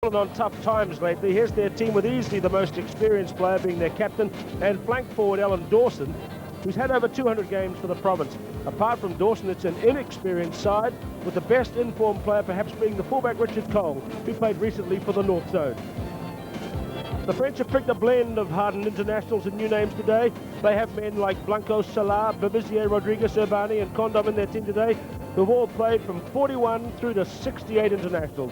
On tough times lately. Here's their team with easily the most experienced player being their captain and flank forward Alan Dawson, who's had over 200 games for the province. Apart from Dawson, it's an inexperienced side with the best informed player perhaps being the fullback Richard Cole, who played recently for the North Zone. The French have picked a blend of hardened internationals and new names today. They have men like Blanco, Salah, Babizier, Rodriguez, Urbani and Condom in their team today, who've all played from 41 through to 68 internationals.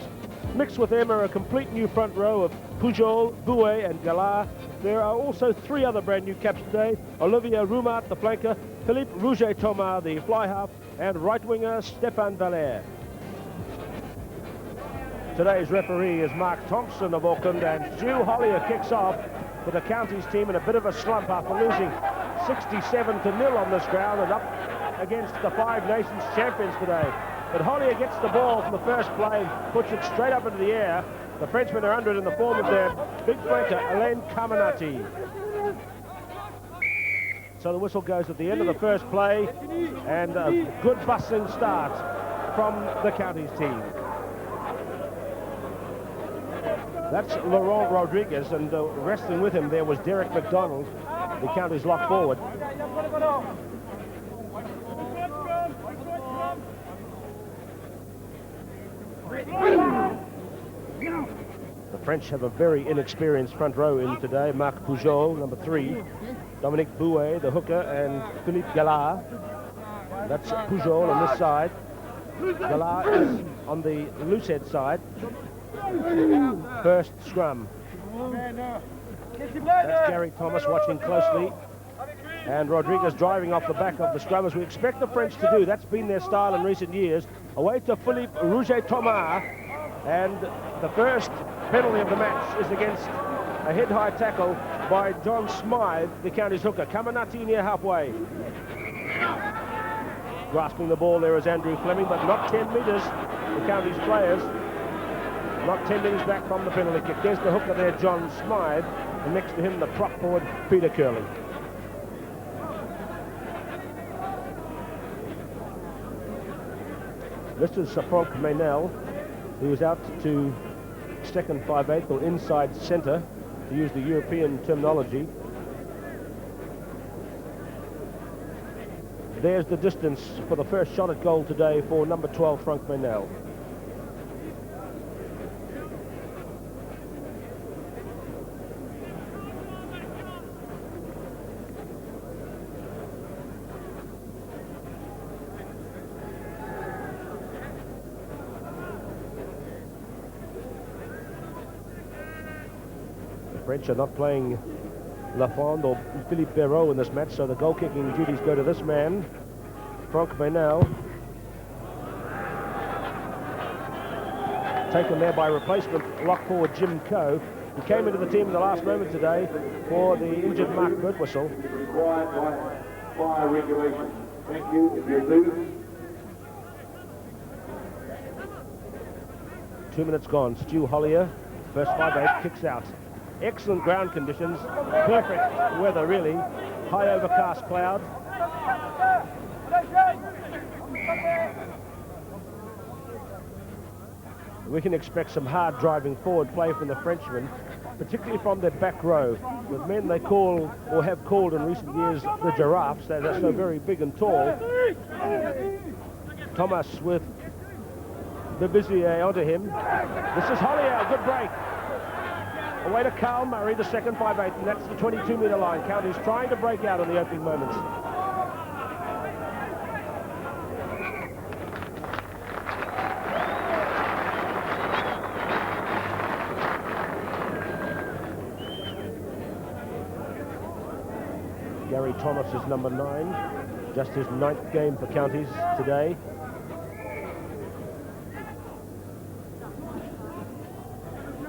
Mixed with them are a complete new front row of Pujol, Bouet and Galar. There are also 3 other brand new caps today: Olivier Roumat, the flanker, Philippe Rouget-Thomas, the fly half, and right winger Stéphane Valère. Today's referee is Mark Thompson of Auckland, and Stu Hollier kicks off with the county's team in a bit of a slump after losing 67-0 on this ground and up against the Five Nations champions today. But Hollier gets the ball from the first play and puts it straight up into the air. The Frenchmen are under it in the form of their big flanker, Alain Caminati. So the whistle goes at the end of the first play, and a good bustling start from the county's team. That's Laurent Rodriguez, and wrestling with him there was Derek McDonald, the county's lock forward. The French have a very inexperienced front row in today. Marc Pujol, number 3, Dominique Bouet, the hooker, and Philippe Galard. That's Pujol on this side. Galard is on the loosehead side. First scrum. That's Gary Thomas watching closely. And Rodriguez driving off the back of the scrum, as we expect the French to do. That's been their style in recent years. Away to Philippe Rouget-Thomas. And the first penalty of the match is against a head-high tackle by John Smythe, the county's hooker. Caminati near halfway. Grasping the ball there is Andrew Fleming, but not 10 metres. The county's players not 10 metres back from the penalty kick. There's the hooker there, John Smythe, and next to him the prop forward, Peter Curley. This is Franck Meynel, who was out to second 5/8 or inside centre, to use the European terminology. There's the distance for the first shot at goal today for number 12, Franck Meynel. French are not playing Lafond or Philippe Perrault in this match, so the goal-kicking duties go to this man, Franck Meynel. Taken there by replacement lock forward Jim Coe, who came into the team in the last moment today for the injured Mark Birtwistle. Required by fire regulations. Thank you. If you lose. 2 minutes gone. Stu Hollier, first 5/8, kicks out. Excellent ground conditions, perfect weather really, high overcast cloud. We can expect some hard driving forward play from the Frenchmen, particularly from their back row, with men they call, or have called in recent years, the giraffes. They're so very big and tall. Thomas with Babizier onto him. This is Hollier, good break. Away to Carl Murray, the second 5/8, and that's the 22-metre line. County's trying to break out in the opening moments. Gary Thomas is number 9, just his 9th game for counties today.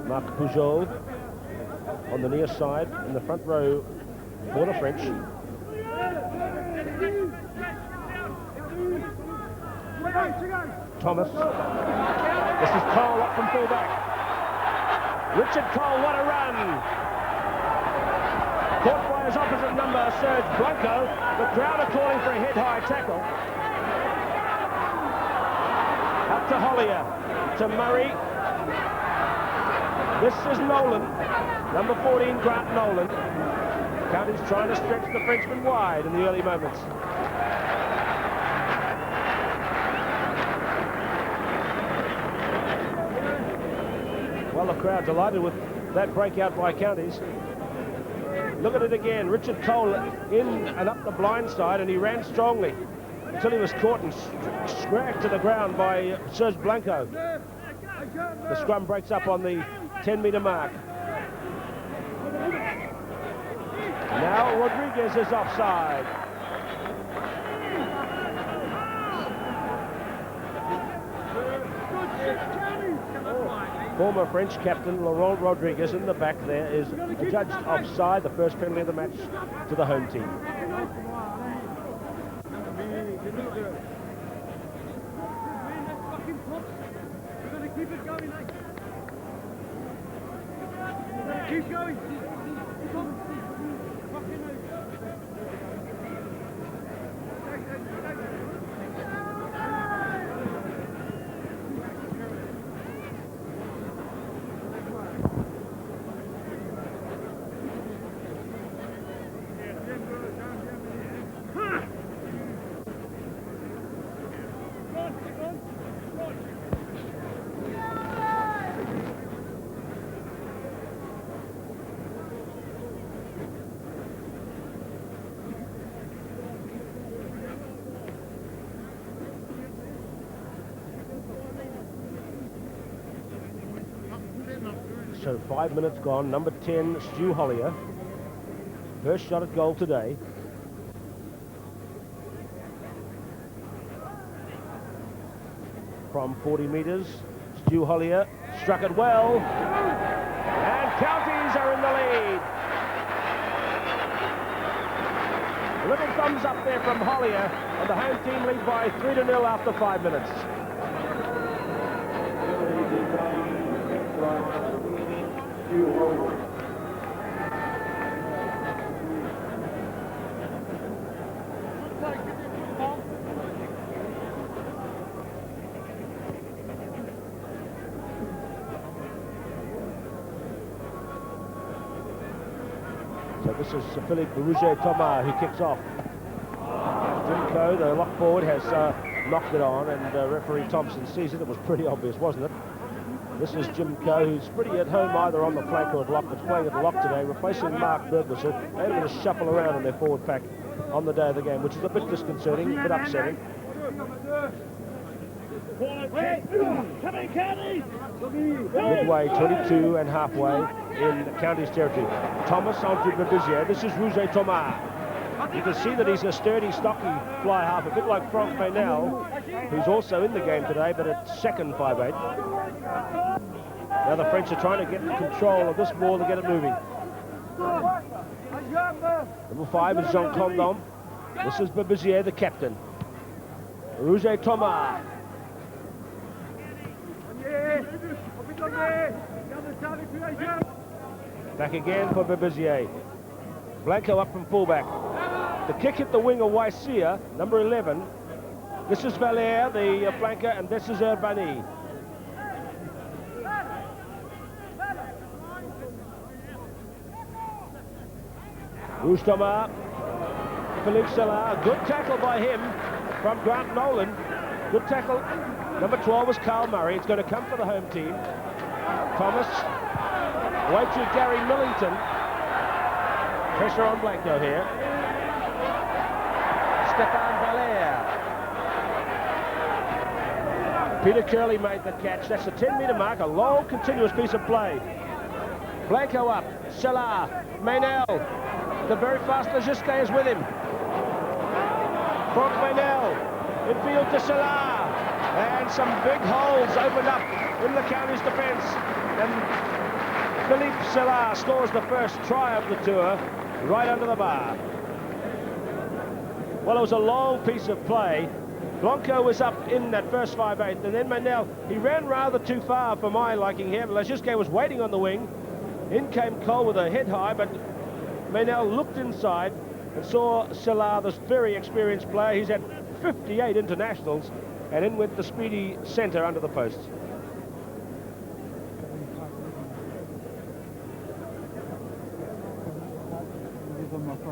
Marc Pujol on the near side in the front row for the French. Thomas. This is Cole up from fullback. Richard Cole, what a run! Caught by his opposite number, Serge Blanco. The crowd are calling for a head-high tackle. Up to Hollier, to Murray. This is Nolan, number 14, Grant Nolan. County's trying to stretch the Frenchman wide in the early moments. Well, the crowd delighted with that breakout by Counties. Look at it again. Richard Cole in and up the blind side, and he ran strongly until he was caught and scragged to the ground by Serge Blanco. The scrum breaks up on the 10-metre mark. Now Rodriguez is offside. Former French captain Laurent Rodriguez in the back there is judged offside, the first penalty of the match to the home team. Keep going. So 5 minutes gone. Number 10, Stu Hollier. First shot at goal today. From 40 metres, Stu Hollier struck it well. And Counties are in the lead. A little thumbs up there from Hollier, and the home team lead by 3-0 after 5 minutes. So this is Philippe Rouget-Thomas who kicks off. Jim Coe, the lock forward, has knocked it on, and referee Thompson sees it. It was pretty obvious, wasn't it? This is Jim Coe, who's pretty at home either on the flank or at lock, but playing at the lock today, replacing Mark Bergwissel. They had a bit of shuffle around in their forward pack on the day of the game, which is a bit disconcerting, a bit upsetting. Midway, 22 and halfway in Counties territory. Thomas onto Babizier. This is Rouget-Thomas. You can see that he's a sturdy, stocky fly half, a bit like Franck Meynel, who's also in the game today, but at second 5'8". Now the French are trying to get control of this ball to get it moving. Number 5 is Jean Condom. This is Babizier, the captain. Rouget-Thomas. Back again for Babizier. Blanco up from fullback. The kick hit the wing of Waisia, number 11. This is Valère, the flanker, and this is Urbani. Rouge-Thomas, Philippe Salah, good tackle by him from Grant Nolan. Good tackle. Number 12 was Carl Murray. It's going to come for the home team. Thomas, away to Gary Millington. Pressure on Blanco here. Stéphane Valère. Peter Curley made the catch. That's the 10-metre mark, a long, continuous piece of play. Blanco up. Salah, Meynel. The very fast Legisque is with him. Franck Meynel. Infield to Salah. And some big holes opened up in the Counties' defence. And Philippe Salah scores the first try of the tour right under the bar. Well, it was a long piece of play. Blanco was up in that first 5'8", and then Meynel, he ran rather too far for my liking here. Legisque was waiting on the wing. In came Cole with a head high, but Meynel looked inside and saw Salah, this very experienced player. He's had 58 internationals, and in went the speedy centre under the posts. The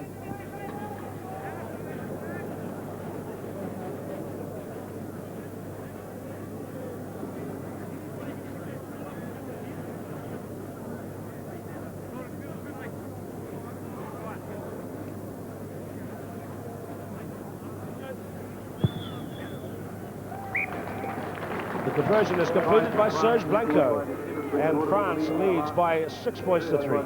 conversion is completed by Serge Blanco, and France leads by 6 points to 3.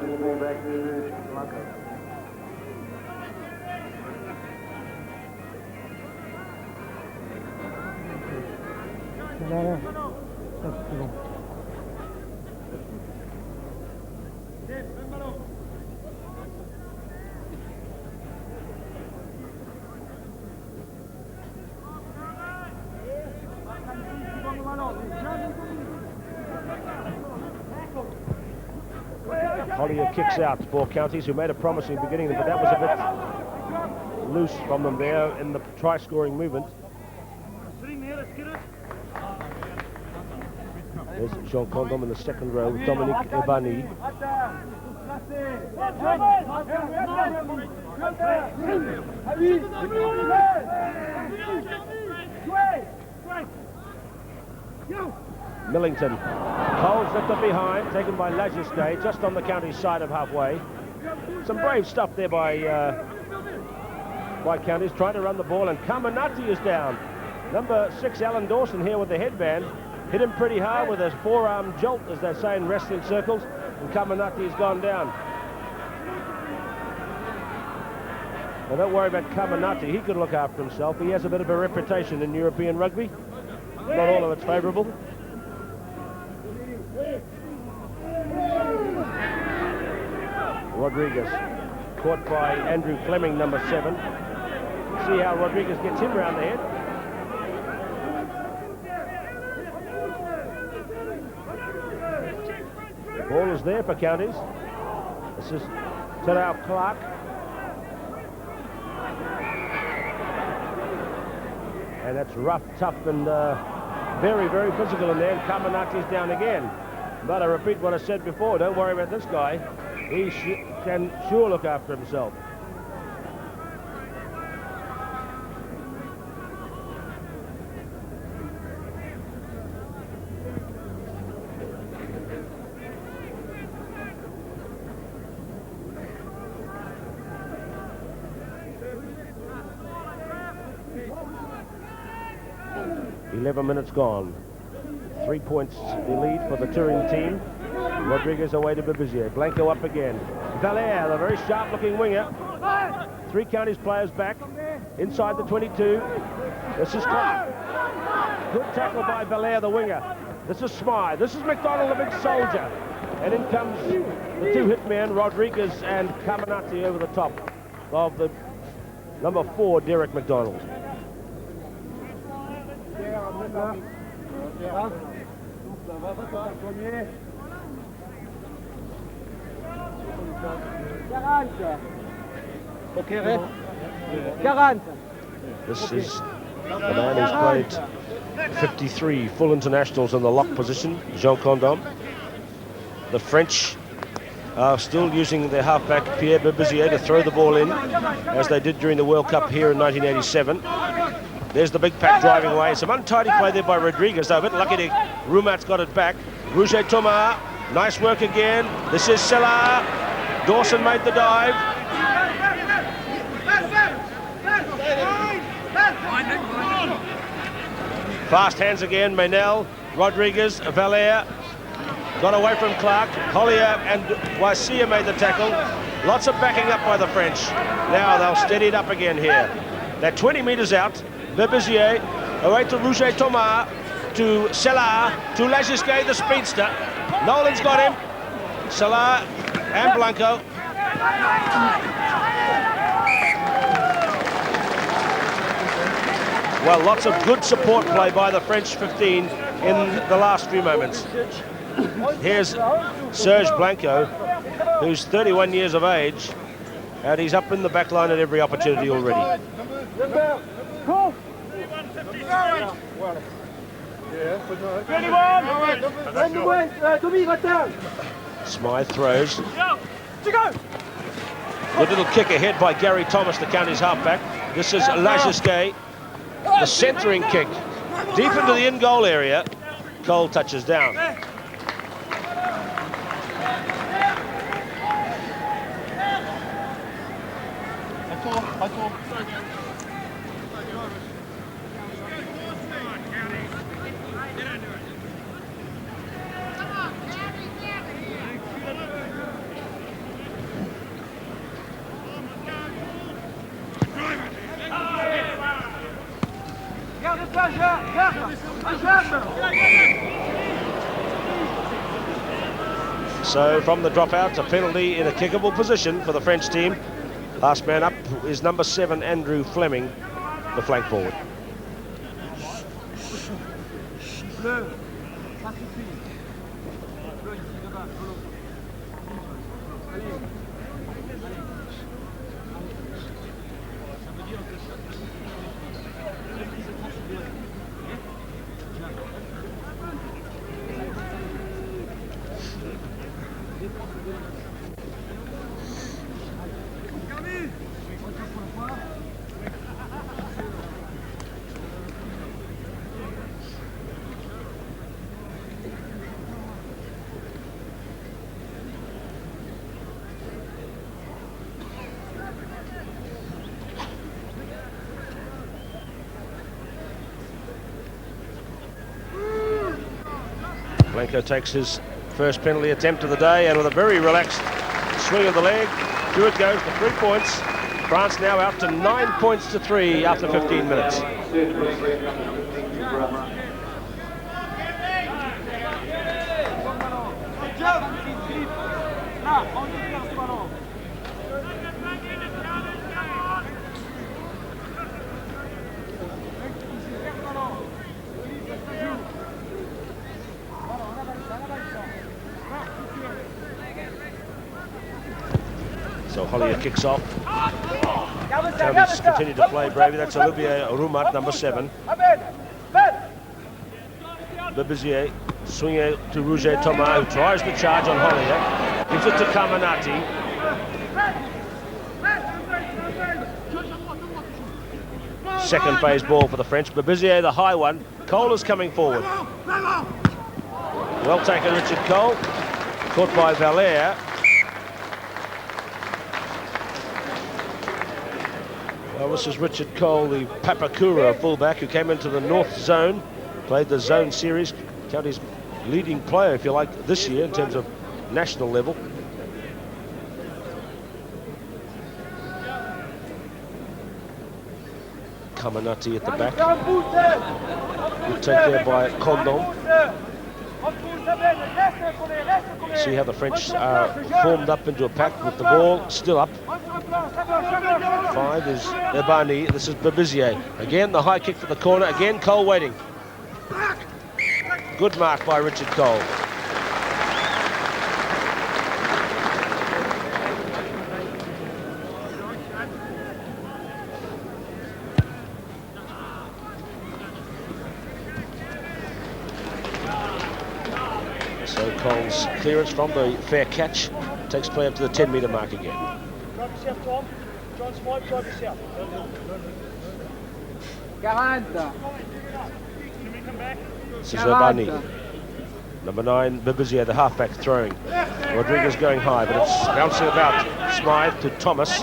Collier kicks out for Counties, who made a promising beginning, but that was a bit loose from them there in the try-scoring movement. There's Jean Condom in the second row, Dominique Ebani. Millington holds it to behind, taken by Lagisquet, just on the county side of halfway. Some brave stuff there by Counties, trying to run the ball, and Caminati is down. Number 6, Alan Dawson, here with the headband, hit him pretty hard with a forearm jolt, as they say in wrestling circles, and Caminati has gone down. Now don't worry about Caminati, he can look after himself. He has a bit of a reputation in European rugby. Not all of it's favourable. Rodriguez, caught by Andrew Fleming, number 7. See how Rodriguez gets him round the head. The ball is there for Counties. This is Terrell Clark. And that's rough, tough, and very, very physical in there. And Caminati's down again. But I repeat what I said before, don't worry about this guy. He can sure look after himself. "11 minutes gone. 3 points the lead for the touring team. Rodriguez away to Bibizier. Blanco up again. Valère, the very sharp-looking winger. 3 Counties players back inside the 22. This is Clark. Good tackle by Valère, the winger. This is Smythe. This is McDonald, the big soldier. And in comes the 2 hitmen, Rodriguez and Caminati, over the top of the number 4, Derek McDonald. This is the man who's played 53 full internationals in the lock position, Jean Condom. The French are still using their halfback Pierre Bibizier to throw the ball in, as they did during the World Cup here in 1987. There's the big pack driving away. Some untidy play there by Rodriguez, though a bit lucky to Roumat's got it back. Rouget Thomas, nice work again. This is Seller. Dawson made the dive. Fast hands again, Maynell, Rodriguez, Valère. Got away from Clark. Collier and Waisia made the tackle. Lots of backing up by the French. Now they'll steady it up again here. They're 20 metres out. Bibizier, away to Rouget Thomas, to Seller, to Lagisquet, the speedster. Nolan's got him. Seller and Blanco. Well, lots of good support play by the French 15 in the last few moments. Here's Serge Blanco, who's 31 years of age, and he's up in the back line at every opportunity already. Smythe throws. Good little kick ahead by Gary Thomas, the county's halfback. This is Lajesque. The centering kick deep into the in-goal area. Cole touches down. So from the dropout, a penalty in a kickable position for the French team. Last man up is number 7, Andrew Fleming, the flank forward. Blanco takes his first penalty attempt of the day, and with a very relaxed swing of the leg, through it goes for 3 points. France now out to 9 points to 3 after 15 minutes. So Hollier kicks off. Counties continue to play bravely. That's Olivier Roumat, number 7. Bebizier swinging it to Rouget Thomas, who tries the charge on Hollier. Gives it to Caminati. Second phase ball for the French. Bebizier, the high one. Cole is coming forward. Well taken, Richard Cole. Caught by Valère. Well, this is Richard Cole, the Papakura fullback, who came into the North Zone, played the Zone Series, county's leading player, if you like, this year in terms of national level. Caminati at the back. Good take there by Condon. See how the French are formed up into a pack with the ball still up. 5 is Ebani. This is Bebizier. Again, the high kick for the corner. Again, Cole waiting. Good mark by Richard Cole. So Cole's clearance from the fair catch takes play up to the 10-metre mark again. Drive yourself, Tom. John Swipe, drive yourself. 40. This is Urbani. Number 9, Bebizier, the halfback, throwing. Rodriguez going high, but it's bouncing about. Smythe to Thomas.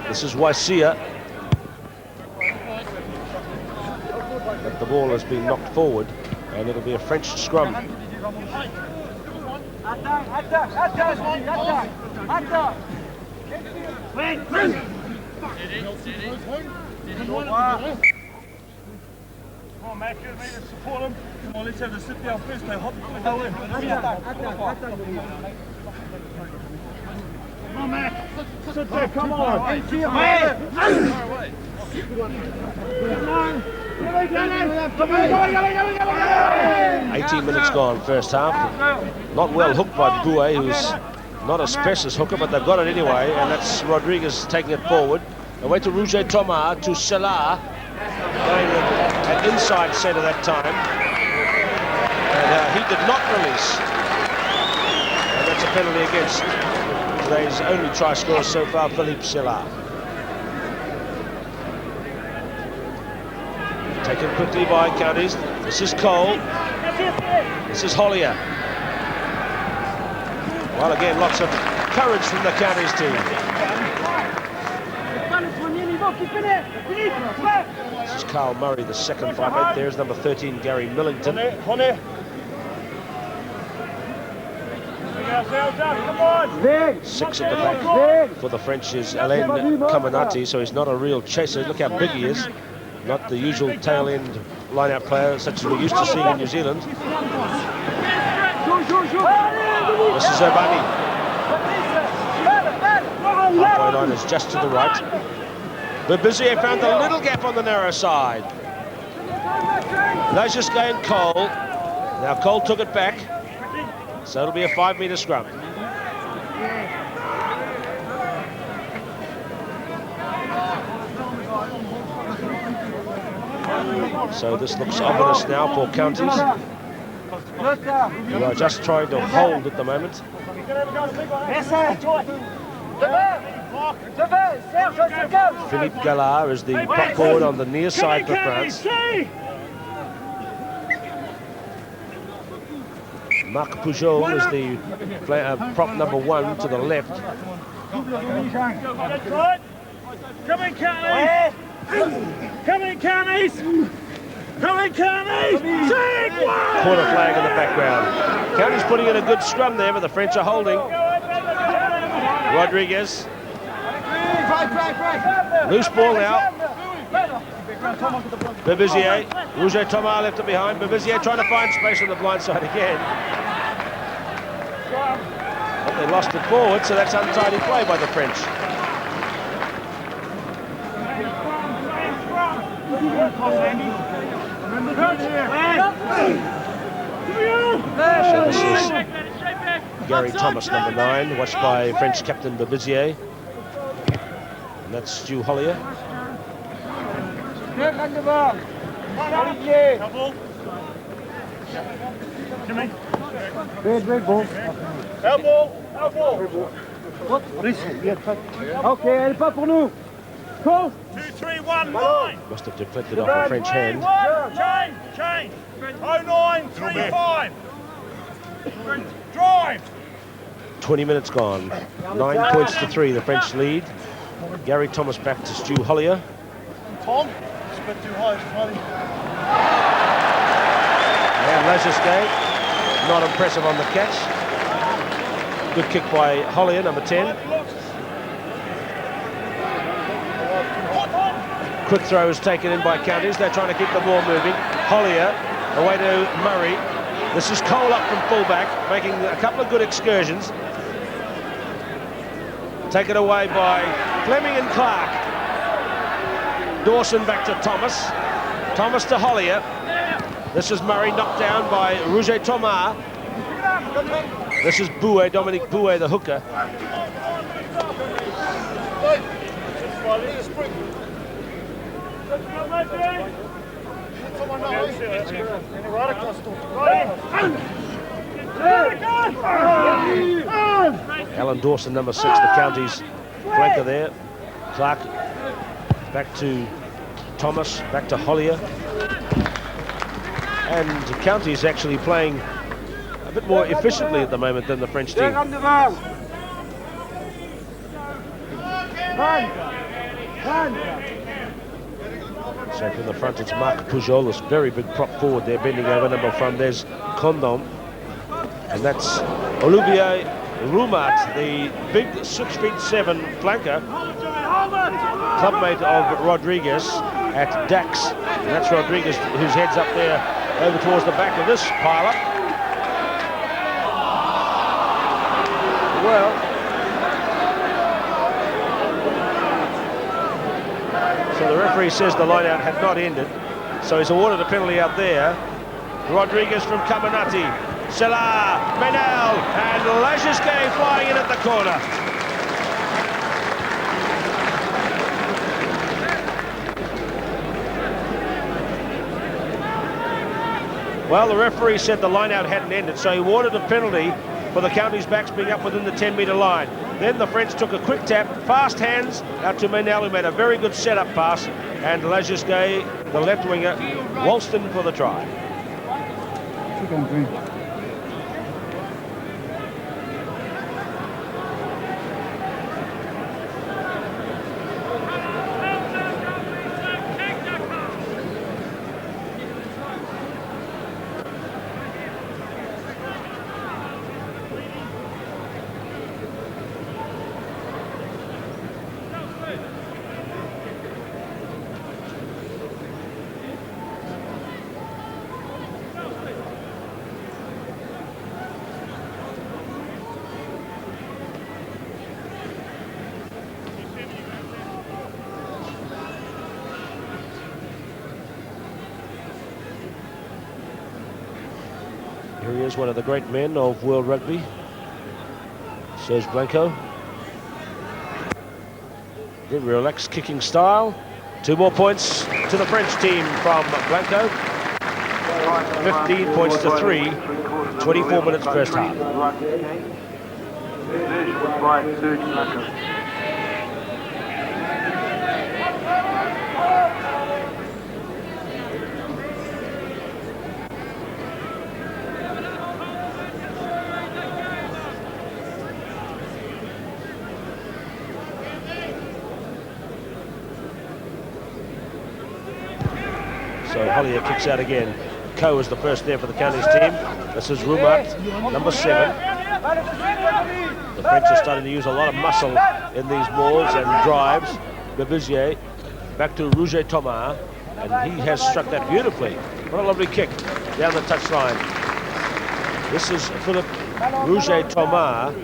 This is Waisia. But the ball has been knocked forward, and it'll be a French scrum. Come on, Matt, good mate, let's support him. Come on, let's have the sit down first, though. Hop, go in. Come on, Matt. Sit there, come on. Hey! 18 minutes gone, first half. Not well hooked by Bouet, who's not a specialist hooker, but they've got it anyway, and that's Rodriguez taking it forward. Away to Rouget Thomas, to Selah, going an inside centre that time. And he did not release. And that's a penalty against today's only try scorer so far, Philippe Silla. Taken quickly by Counties. This is Cole. This is Hollier. Well, again, lots of courage from the Counties team. This is Carl Murray, the second 5'8". There's number 13, Gary Millington. 6 at the back for the French is Alain Caminati, so he's not a real chaser. Look how big he is. Not the usual tail-end line-out player such as we're used to seeing in New Zealand. This is Urbani. Halfway line is just to the right. Berbizier found a little gap on the narrow side. Leisure's gained Cole. Now Cole took it back. So it'll be a 5-metre scrum. So this looks ominous now for Counties, who are just trying to hold at the moment. Philippe Gallard is the prop forward on the near side for France. Marc Pujol is the prop number 1 to the left. Come in, Counties! Come in, Counties! Come in, Counties! Corner flag in the background. Counties putting in a good scrum there, but the French are holding. Rodriguez. Loose ball now. Berbizier. Roger Thomas left it behind. Berbizier trying to find space on the blind side again. But they lost it forward, so that's untidy play by the French. So this is Gary Thomas, number 9, watched by French captain Berbizier. And that's Stu Hollier. Ok, elle est pas pour nous. 2, 3, 1, 9. Must have deflected off a French hand. Change. 09, 35. Drive. 20 minutes gone. 9 points to 3, the French lead. Gary Thomas back to Stu Hollier. Tom, it's a bit too high, Smarty. And Lajuske, not impressive on the catch. Good kick by Hollier, number 10. Quick throw is taken in by Counties. They're trying to keep the ball moving. Hollier, away to Murray. This is Cole up from fullback, making a couple of good excursions. Taken away by Fleming and Clark. Dawson back to Thomas. Thomas to Hollier. This is Murray knocked down by Roger Thomas. This is Bouet, Dominique Bouet, the hooker. Alan Dawson, number 6, the Counties flanker there. Clark back to Thomas, back to Hollier. And the Counties actually playing a bit more efficiently at the moment than the French team. So from the front it's Marc Pujol, this very big prop forward there, bending over number from. There's Condom. And that's Olivier Roumat, the big 6'7" flanker, clubmate of Rodriguez at Dax. And that's Rodriguez whose head's up there over towards the back of this pile-up. Well, so the referee says the line-out had not ended, so he's awarded a penalty out there. Rodriguez from Caminati, Selar, Menel, and Lajuske flying in at the corner. Well, the referee said the line-out hadn't ended, so he awarded a penalty for the county's backs being up within the 10-metre line. Then the French took a quick tap, fast hands out to Menel, who made a very good setup pass, and Lagisquet, the left winger, waltzed in for the try. Here he is, one of the great men of world rugby, Serge Blanco. Very relaxed kicking style. 2 more points to the French team from Blanco. 15 points to 3, 24 minutes first half. So Hollier kicks out again. Coe is the first there for the county's team. This is Roumat, number 7. The French are starting to use a lot of muscle in these mauls and drives. Bebusier back to Rouget Thomas, and he has struck that beautifully. What a lovely kick down the touchline. This is Philip Rouget Thomas,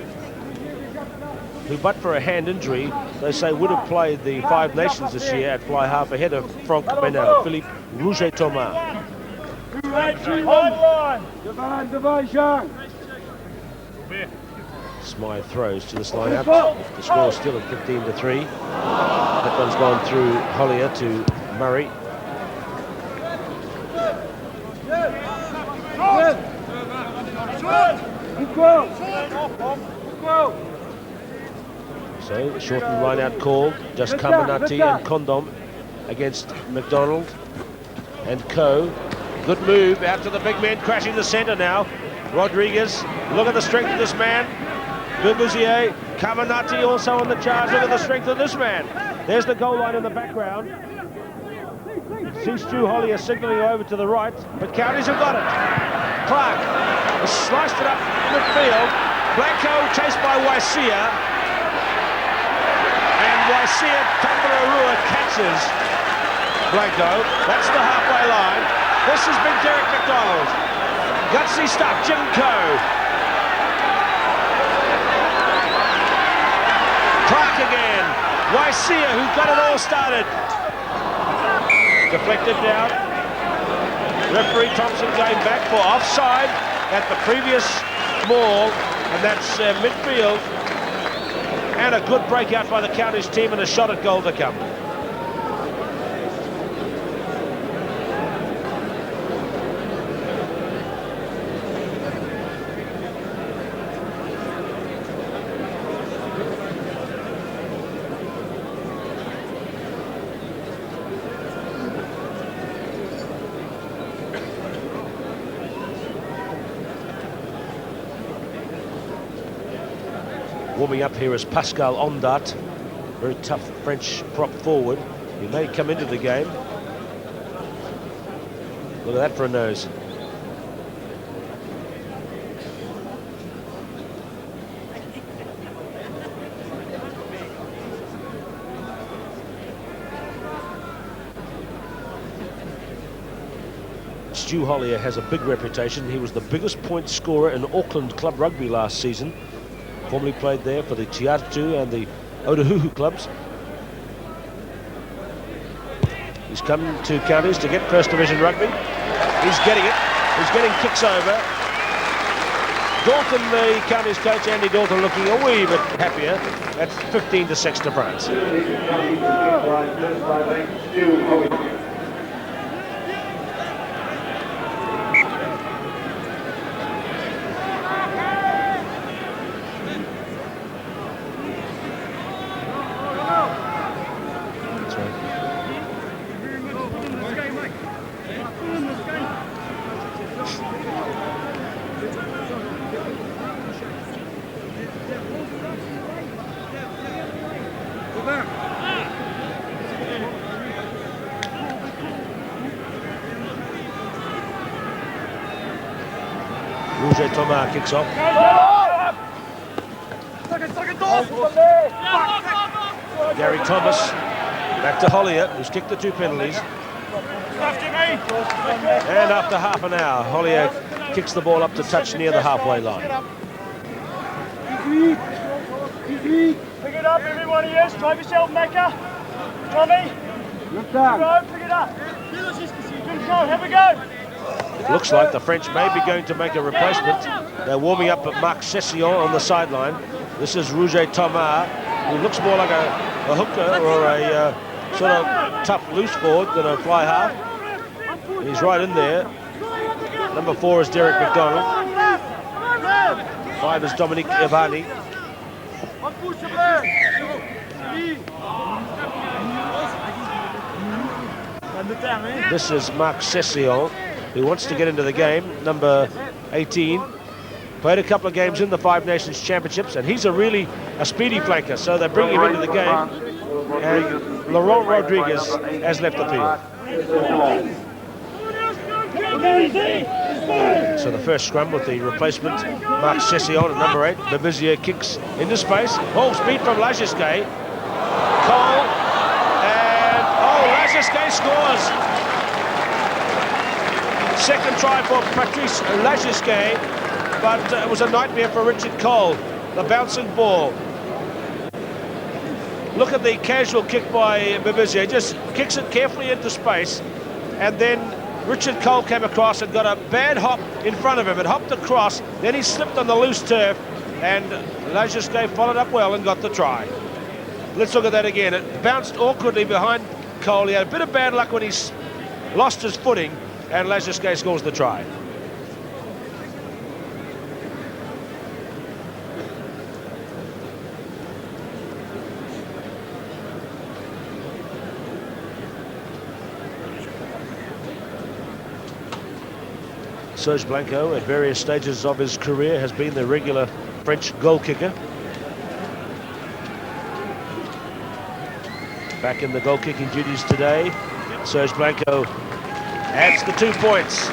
who, but for a hand injury, they say would have played the Five Nations this year at fly half ahead of Franck Menel. Philippe Rouget Thomas. Smythe throws to this line-out. The score is still at 15 to 3. That one's gone through Hollier to Murray. So, the shortened line-out called. Just Caminati and Condom against McDonald and Coe. Good move out to the big men, crashing the centre now. Rodriguez, look at the strength of this man. Bebusier, Caminati also on the charge. Look at the strength of this man. There's the goal line in the background. See Stu Hollier signalling over to the right, but counties have got it. Clark has sliced it up midfield. Blanco chased by Waisia. And Waisia Tambararua catches Blanco. That's the halfway line. This has been Derek McDonald. Gutsy stuff, Jim Coe. Clark again. Waisia, who got it all started. Deflected down. Referee Thompson going back for offside at the previous maul, and that's midfield. And a good breakout by the counties team and a shot at goal to come. Warming up here is Pascal Ondat, very tough French prop forward. He may come into the game. Look at that for a nose. Stu Hollier has a big reputation. He was the biggest point scorer in Auckland Club Rugby last season. Formerly played there for the Tiatu and the Otahuhu clubs. He's come to counties to get First Division rugby. He's getting it. He's getting kicks over. Dalton, the counties coach, Andy Dalton, looking a wee bit happier at 15 to 6 to France. Roger Thomas kicks off. Gary Thomas back to Hollier, who's kicked the 2 penalties. And after half an hour, Hollier kicks the ball up to touch near the halfway line. Pick it up, everybody, yes. Drive yourself, Mecca. Tommy. Pick it up. Good go, have a go. It looks like the French may be going to make a replacement. They're warming up at Marc Session on the sideline. This is Roger Thomas, who looks more like a hooker or a sort of tough loose forward than a fly half. He's right in there. Number 4 is Derek McDonald. 5 is Dominique Ivani. This is Marc Session, who wants to get into the game, number 18. Played a couple of games in the Five Nations Championships, and he's a speedy flanker, so they bring him into the game. And Laurent Rodriguez has left the field. So the first scrum with the replacement, Marc Session at number 8. Babizier kicks into space. Oh, speed from Lagisquet. Cole, and Lagisquet scores. Second try for Patrice Lagisquet, but it was a nightmare for Richard Cole. The bouncing ball. Look at the casual kick by Babizier. Just kicks it carefully into space, and then Richard Cole came across and got a bad hop in front of him. It hopped across, then he slipped on the loose turf, and Lagisquet followed up well and got the try. Let's look at that again. It bounced awkwardly behind Cole. He had a bit of bad luck when he lost his footing, and Lagisquet scores the try. Serge Blanco, at various stages of his career, has been the regular French goal kicker. Back in the goal kicking duties today, Serge Blanco adds the 2 points.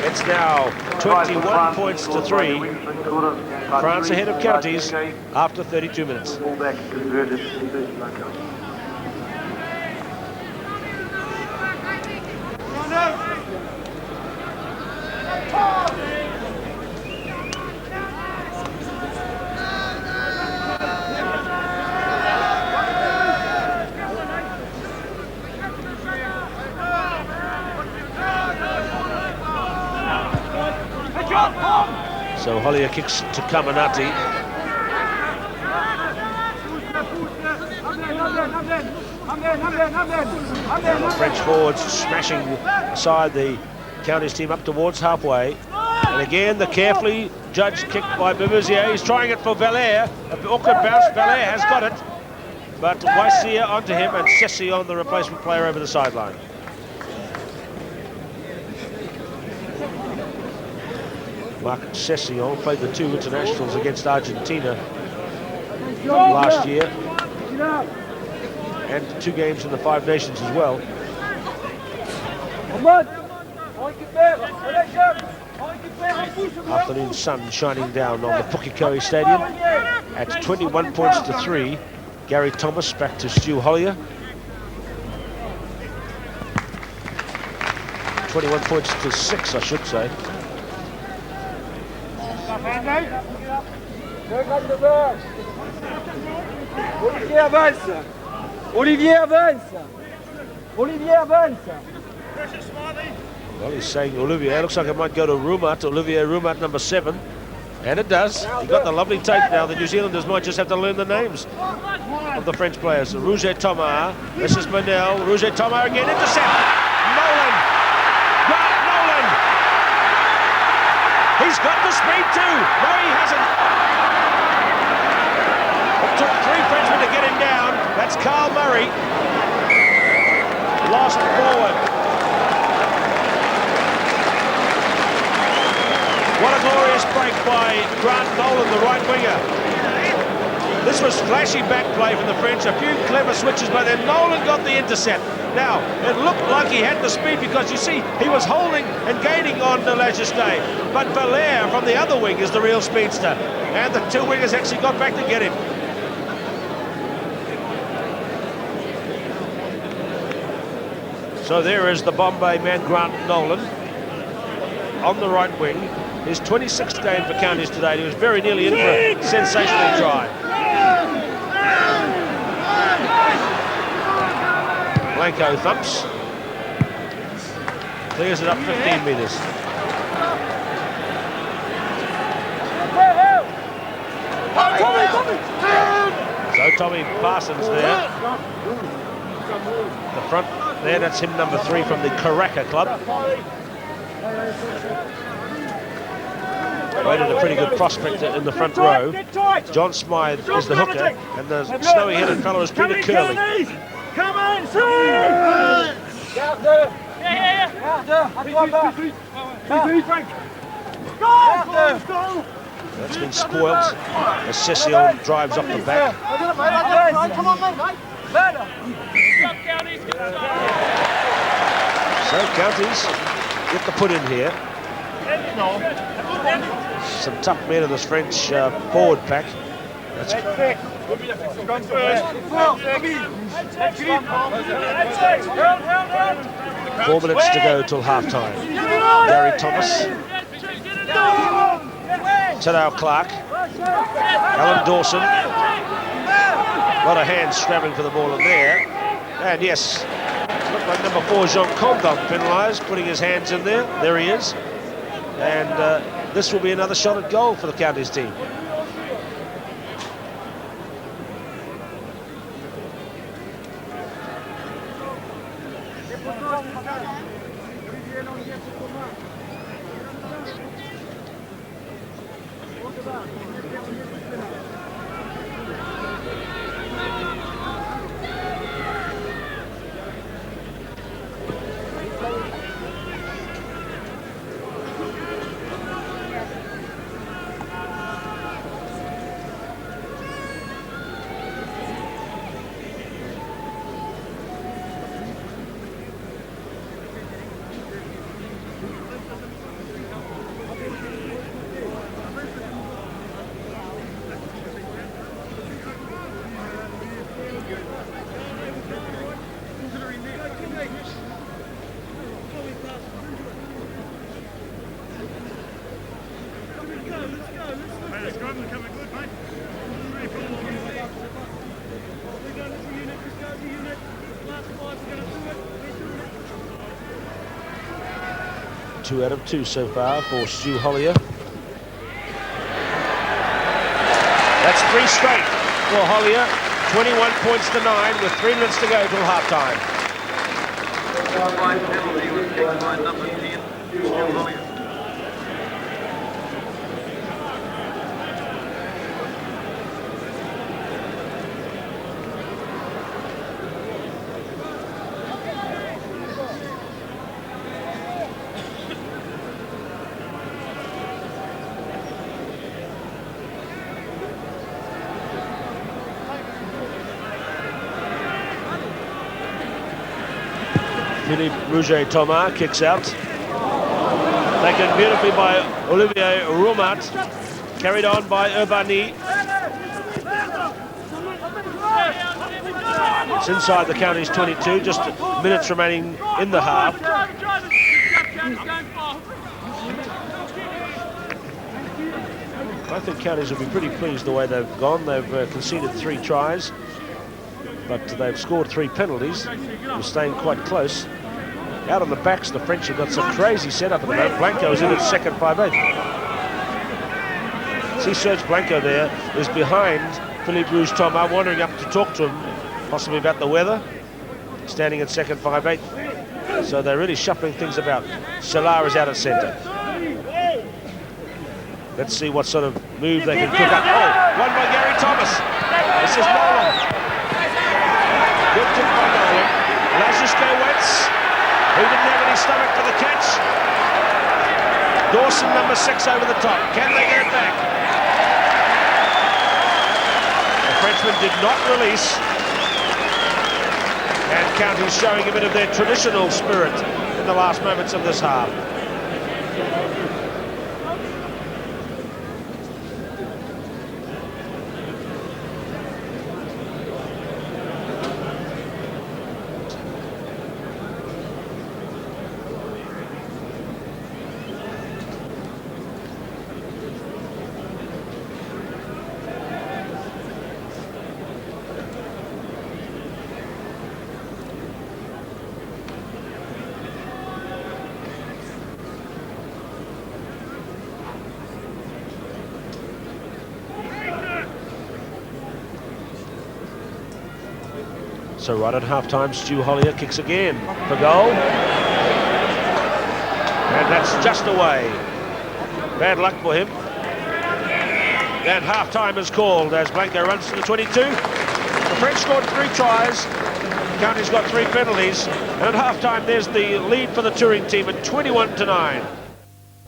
It's now 21 points to 3. France ahead of counties after 32 minutes. So Hollier kicks to Caminati. The French forwards smashing aside the counties team up towards halfway. And again, the carefully judged kick by Babizier. He's trying it for Valère. An awkward bounce. Valère has got it. But Weissier onto him, and Session, the replacement player, over the sideline. Marc Session played the 2 internationals against Argentina last year, and 2 games in the Five Nations as well. Afternoon sun shining down on the Pukekohe Stadium. At 21 points to 3, Gary Thomas back to Stu Hollier. 21 points to 6, I should say. Olivier avance. Olivier avance. Olivier avance. Well, he's saying Olivier. Looks like it might go to Roumat. Olivier Roumat, number 7. And it does. He got the lovely tape now. The New Zealanders might just have to learn the names of the French players. Roger Thomas. This is Manel. Roger Thomas again. Intercept. Nolan. Grant Nolan. He's got the speed too. No, he hasn't. It took 3 Frenchmen to get him down. That's Carl Murray. Lost forward. What a glorious break by Grant Nolan, the right winger. This was flashy back play from the French, a few clever switches, but then Nolan got the intercept. Now, it looked like he had the speed because you see he was holding and gaining on Lajeste, but Valère from the other wing is the real speedster, and the two wingers actually got back to get him. So there is the Bombay man, Grant Nolan, on the right wing. His 26th game for counties today. He was very nearly in for a sensational try. Blanco thumps. Clears it up 15 metres. So Tommy Parsons there. The front there, that's him, number 3 from the Karaka club. Rated a pretty good prospect in the front row. John Smythe is the hooker, and the snowy-headed fellow is Peter Curley. Come on, That's been spoilt as Cecil drives up the back. Come on, mate. So counties get the put in here. Some tough men in this French forward pack. That's 4 minutes to go till half-time. Gary Thomas, Tadao Clark, Alan Dawson. A lot of hands scrabbling for the ball in there. And yes, looked like number 4, Jean Condom, penalised, putting his hands in there. There he is. And this will be another shot at goal for the counties team. Two out of 2 so far for Stu Hollier. That's 3 straight for Hollier. 21 points to 9 with 3 minutes to go till half-time. Penalty was taken by number 10, Stu Hollier. Philippe Rouget-Thomas kicks out. Taken beautifully by Olivier Roumat. Carried on by Urbani. It's inside the county's 22, just minutes remaining in the half. I think counties will be pretty pleased the way they've gone. They've conceded 3 tries, but they've scored 3 penalties. They're staying quite close. Out on the backs, the French have got some crazy setup at the moment. Blanco's in at second 5/8. See Serge Blanco there is behind Philippe Rouge-Thomas, wandering up to talk to him, possibly about the weather. Standing at second 5/8. So they're really shuffling things about. Shalar is out at centre. Let's see what sort of move they can cook up. Oh, won by Gary Thomas. This is Nolan. Good kick by Nolan. Lajuske waits. He didn't have any stomach for the catch. Dawson, number 6, over the top. Can they get it back? A linesman did not release. And Counties showing a bit of their traditional spirit in the last moments of this half. So right at half-time, Stu Hollier kicks again for goal. And that's just away. Bad luck for him. And half-time is called as Blanco runs to the 22. The French scored 3 tries. Counties got 3 penalties. And at half-time, there's the lead for the touring team at 21-9.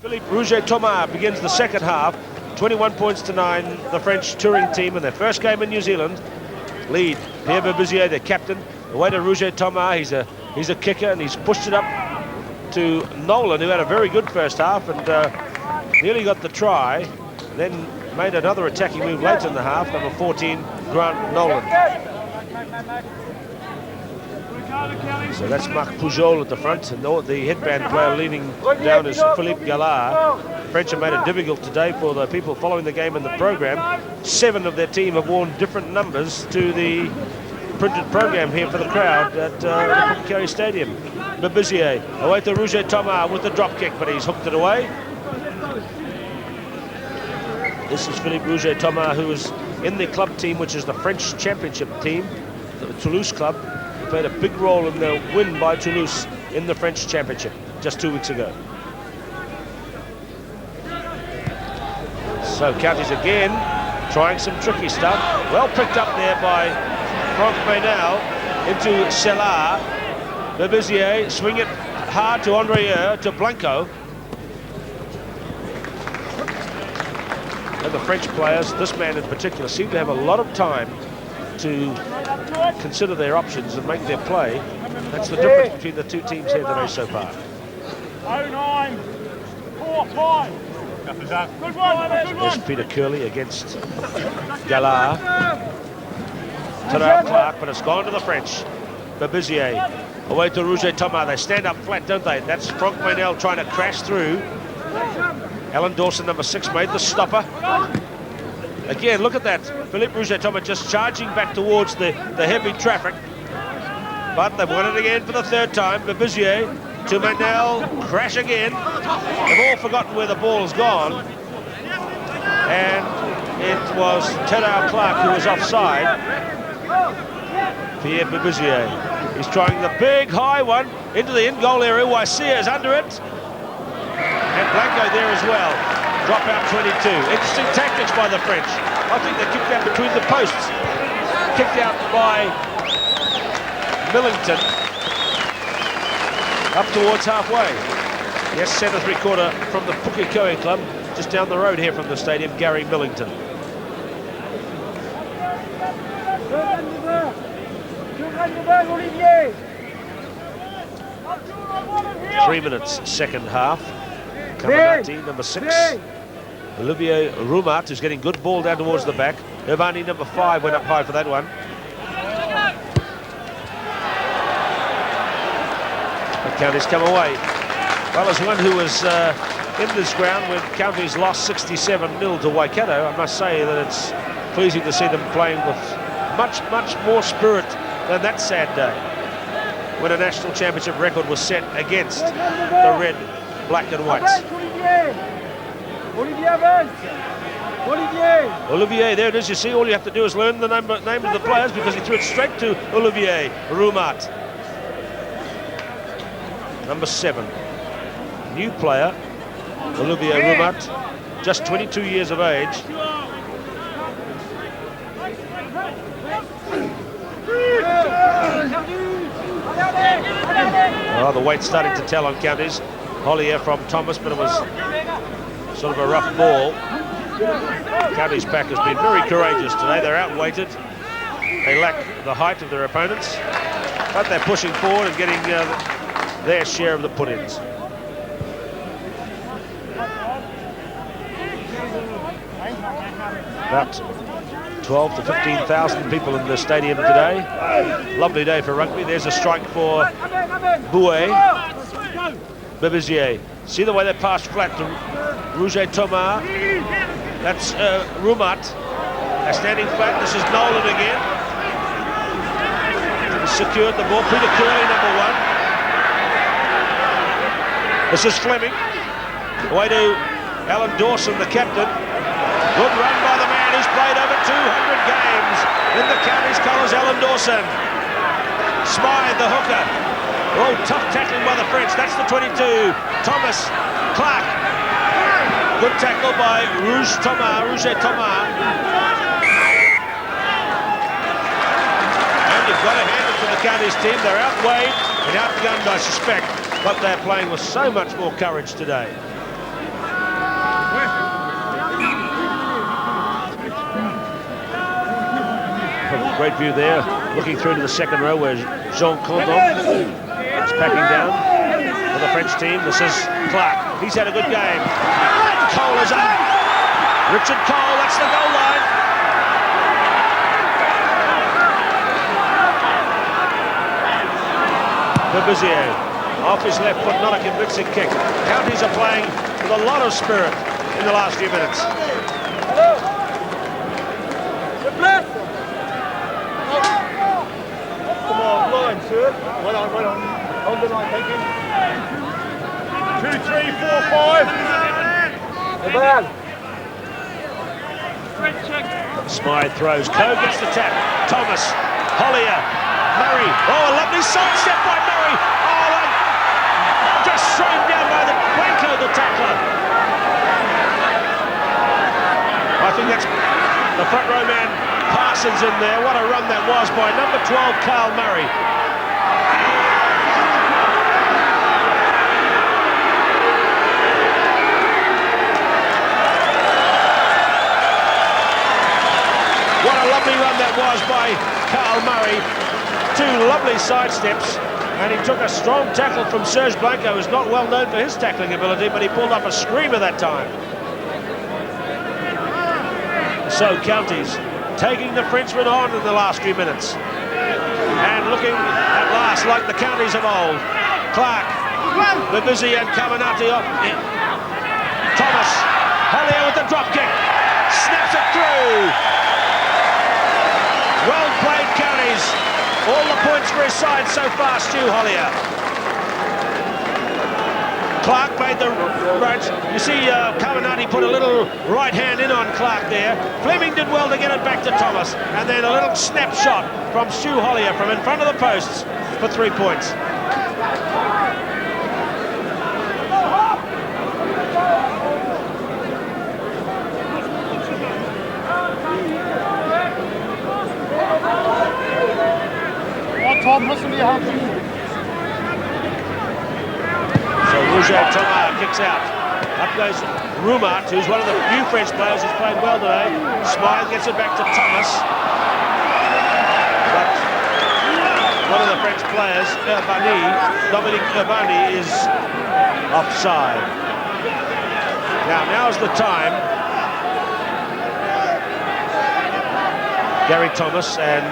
Philippe Rouget-Thomas begins the second half. 21 points to 9, the French touring team in their first game in New Zealand. Lead, Pierre Berbizier, their captain, away to Rouget-Thomas. He's a kicker, and he's pushed it up to Nolan, who had a very good first half and nearly got the try, then made another attacking move late in the half. Number 14, Grant Nolan. So that's Marc Pujol at the front, and the headband player leaning down is Philippe Gallard. The French have made it difficult today for the people following the game in the program. 7 of their team have worn different numbers to the printed program here for the crowd at Pukekohe Stadium. Berbizier away to Rouget-Thomas with the drop kick, but he's hooked it away. This is Philippe Rouget-Thomas, who is in the club team, which is the French championship team, the Toulouse club. He played a big role in the win by Toulouse in the French championship just 2 weeks ago. So Counties again trying some tricky stuff. Well picked up there by Franck Maynel into Sellar. Berbizier swing it hard to Andrieux, to Blanco. And the French players, this man in particular, seem to have a lot of time to consider their options and make their play. That's the difference between the two teams here today so far. 09, 4, 5. Good one. There's Peter Curley against Gallard. Terrell Clark, but it's gone to the French. Berbizier away to Rouget-Thomas. They stand up flat, don't they? That's Franck Maynel trying to crash through. Alan Dawson, number 6, made the stopper. Again, look at that. Philippe Rouget-Thomas just charging back towards the heavy traffic. But they've won it again for the 3rd time. Berbizier to Maynel, crash again. They've all forgotten where the ball's gone. And it was Terrell Clark who was offside. Pierre Berbizier. He's trying the big high one into the in-goal area. Waisia is under it. And Blanco there as well. Drop out 22. Interesting tactics by the French. I think they kicked out between the posts. Kicked out by Millington. Up towards halfway. Yes, centre 3/4 from the Pukekohe club, just down the road here from the stadium, Gary Millington. 3 minutes, second half. Caminati, number 6. Olivier Roumat, who's getting good ball down towards the back. Urbani, number 5, went up high for that one. The Counties come away. Well, as one who was in this ground when Counties lost 67-0 to Waikato, I must say that it's pleasing to see them playing with much more spirit than that sad day when a national championship record was set against the red, black and white. Olivier, there it is. You see, all you have to do is learn the name of the players, because he threw it straight to Olivier Roumat. Number 7, new player, Olivier Roumat, just 22 years of age. Oh, the weight's starting to tell on Counties. Hollier from Thomas, but it was sort of a rough ball. Counties pack has been very courageous today. They're outweighted. They lack the height of their opponents, but they're pushing forward and getting their share of the put-ins. About 12 to 15,000 people in the stadium today. Lovely day for rugby. There's a strike for Bouet. Bebezier. See the way they passed flat to Rouget Thomas. That's Rumat. They're standing flat. This is Nolan again. He's secured the ball. Peter Curley, number 1. This is Fleming. Away to Alan Dawson, the captain. Good run by the man who's played over 200 games in the county's colours, Alan Dawson. Smythe, the hooker. Oh, tough tackling by the French. That's the 22. Thomas, Clark. Good tackle by Rouget Thomas. And you've got to hand it to the county's team. They're outweighed and outgunned, I suspect, but they're playing with so much more courage today. Great view there, looking through to the second row where Jean Condon is packing down for the French team. This is Clark. He's had a good game. Cole is up. Richard Cole, that's the goal line. Bebezier, off his left foot, not a convincing kick. Counties are playing with a lot of spirit in the last few minutes. Sir. Well on. Hold the line, thank you. 2, 3, 4, 5. The ball. Smythe throws. Coe gets the tap. Thomas. Hollier. Murray. Oh, a lovely sidestep by Murray. Oh, just thrown down by the Blanco, the tackler. I think that's the front row man, Parsons, in there. What a run that was by number 12, Carl Murray. What a lovely run that was by Carl Murray. 2 lovely sidesteps, and he took a strong tackle from Serge Blanco, who's not well known for his tackling ability, but he pulled up a screamer that time. So counties taking the Frenchman on in the last few minutes, and looking at last like the counties of old. Clark, Bebezier and Caminati off. Thomas, Hollier with the drop kick, snaps it through. Well played, counties. All the points for his side so far, Stu Hollier. Clark made the right. You see, Caminati put a little right hand in on Clark there. Fleming did well to get it back to Thomas, and then a little snapshot from Stu Hollier from in front of the posts for 3 points. Tom, listen to your hands. So Rouget Thomas kicks out. Up goes Rumat, who's one of the few French players who's played well today. Smythe gets it back to Thomas. But one of the French players, Dominique Urbani, is offside. Now's the time. Gary Thomas and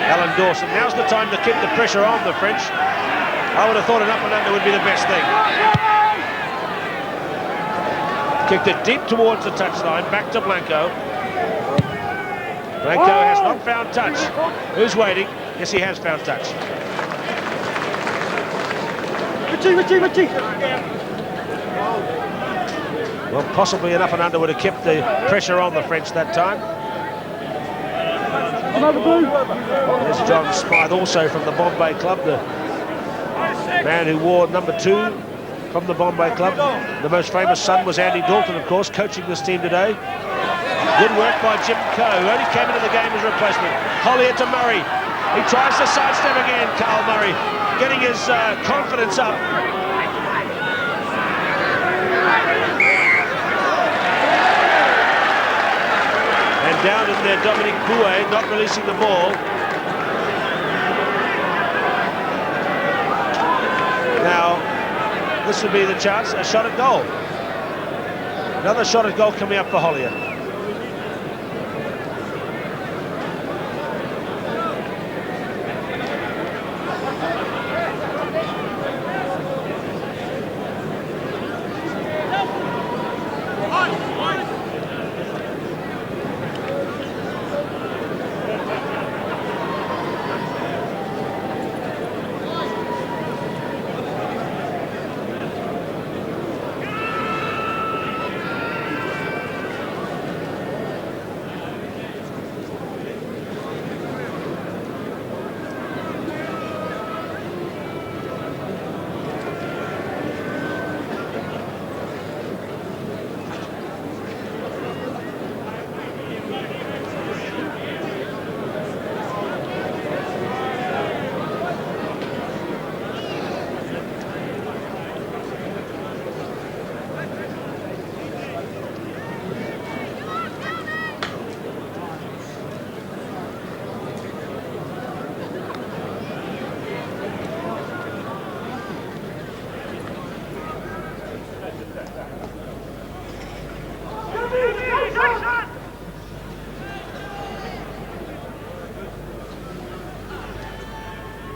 Alan Dawson. Now's the time to keep the pressure on the French. I would have thought an up and under would be the best thing. Kicked it deep towards the touchline, back to Blanco. Blanco has not found touch. Who's waiting? Yes, he has found touch. Richie. Well, possibly an up and under would have kept the pressure on the French that time. There's John Smythe, also from the Bombay Club, the man who wore number 2 from the Bombay Club. The most famous son was Andy Dalton, of course, coaching this team today. Good work by Jim Coe, who only came into the game as a replacement. Hollier to Murray. He tries to sidestep again, Carl Murray, getting his confidence up. And down in there, Dominic Bouet, not releasing the ball. Now, this would be the chance, a shot at goal. Another shot at goal coming up for Hollier.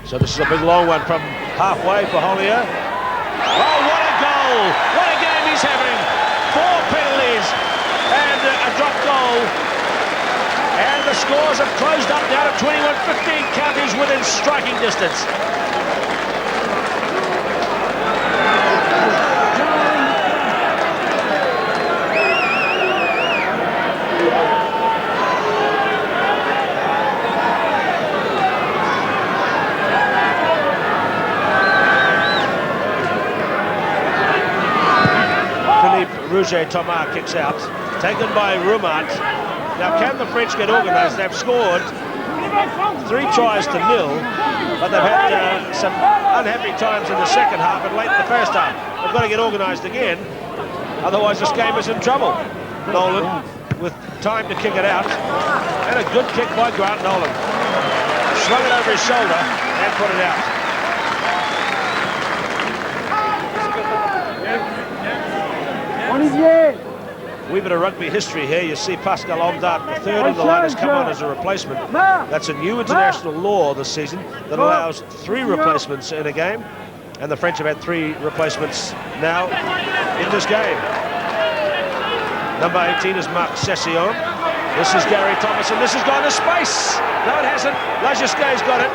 So this is a big long one from halfway for Hollier. Oh, what a goal! What a game he's having! 4 penalties and a drop goal. And the scores have closed up now to 21-15, Counties within striking distance. Roger Thomas kicks out, taken by Rumat. Now can the French get organised? They've scored 3 tries to 0, but they've had some unhappy times in the second half and late in the first half. They've got to get organised again, otherwise this game is in trouble. Nolan with time to kick it out, and a good kick by Grant Nolan. Swung it over his shoulder and put it out. Wee bit of rugby history here. You see Pascal Omdat, the third in the line, has come on as a replacement. That's a new international law this season that allows 3 replacements in a game, and the French have had 3 replacements now in this game. Number 18 is Marc Session. This is Gary Thomas, and this has gone to space. No, it hasn't. Lagisquet's got it.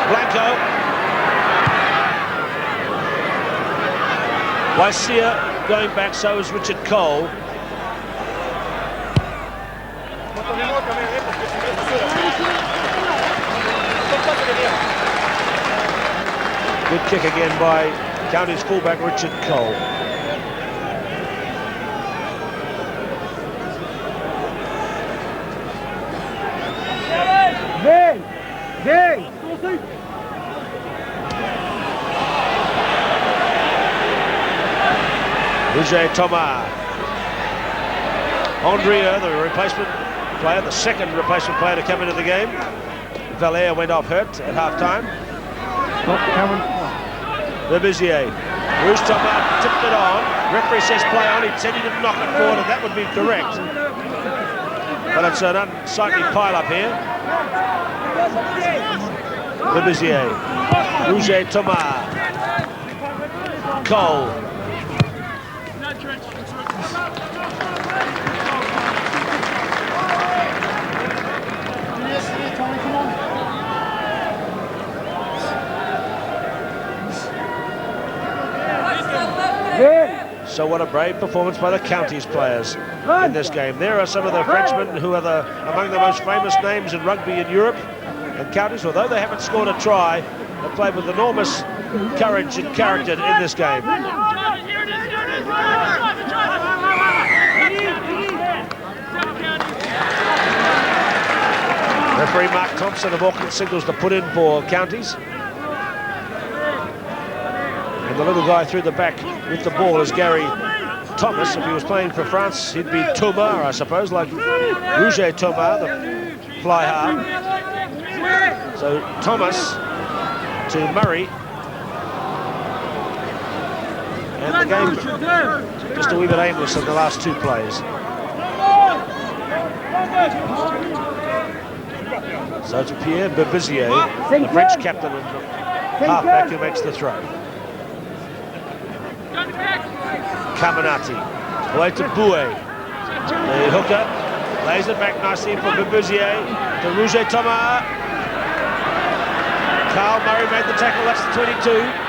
Blanco. Waisia going back, so is Richard Cole. Good kick again by Counties fullback Richard Cole. Roger Thomas. Andrea, the replacement player, the second replacement player to come into the game. Valère went off hurt at half-time. Berbizier. Bruce Thomas tipped it on. Referee says play on. He said he didn't knock it forward, and that would be correct. But it's an unsightly pile-up here. Berbizier. Roger Thomas. Cole. So what a brave performance by the Counties players in this game. There are some of the Frenchmen who are among the most famous names in rugby in Europe. And Counties, although they haven't scored a try, have played with enormous courage and character in this game. Referee Mark Thompson of Auckland signals the put in for Counties. And the little guy through the back with the ball is Gary Thomas. If he was playing for France, he'd be Thomas, I suppose, like Roger Thomas, the fly half. So Thomas to Murray. And the game just a wee bit aimless in the last two plays. So it's Pierre Bebizier, the French captain and halfback, who makes the throw. Caminati, away to Bouet. The hooker lays it back nicely for Bebizier to Roger Thomas. Carl Murray made the tackle, that's the 22.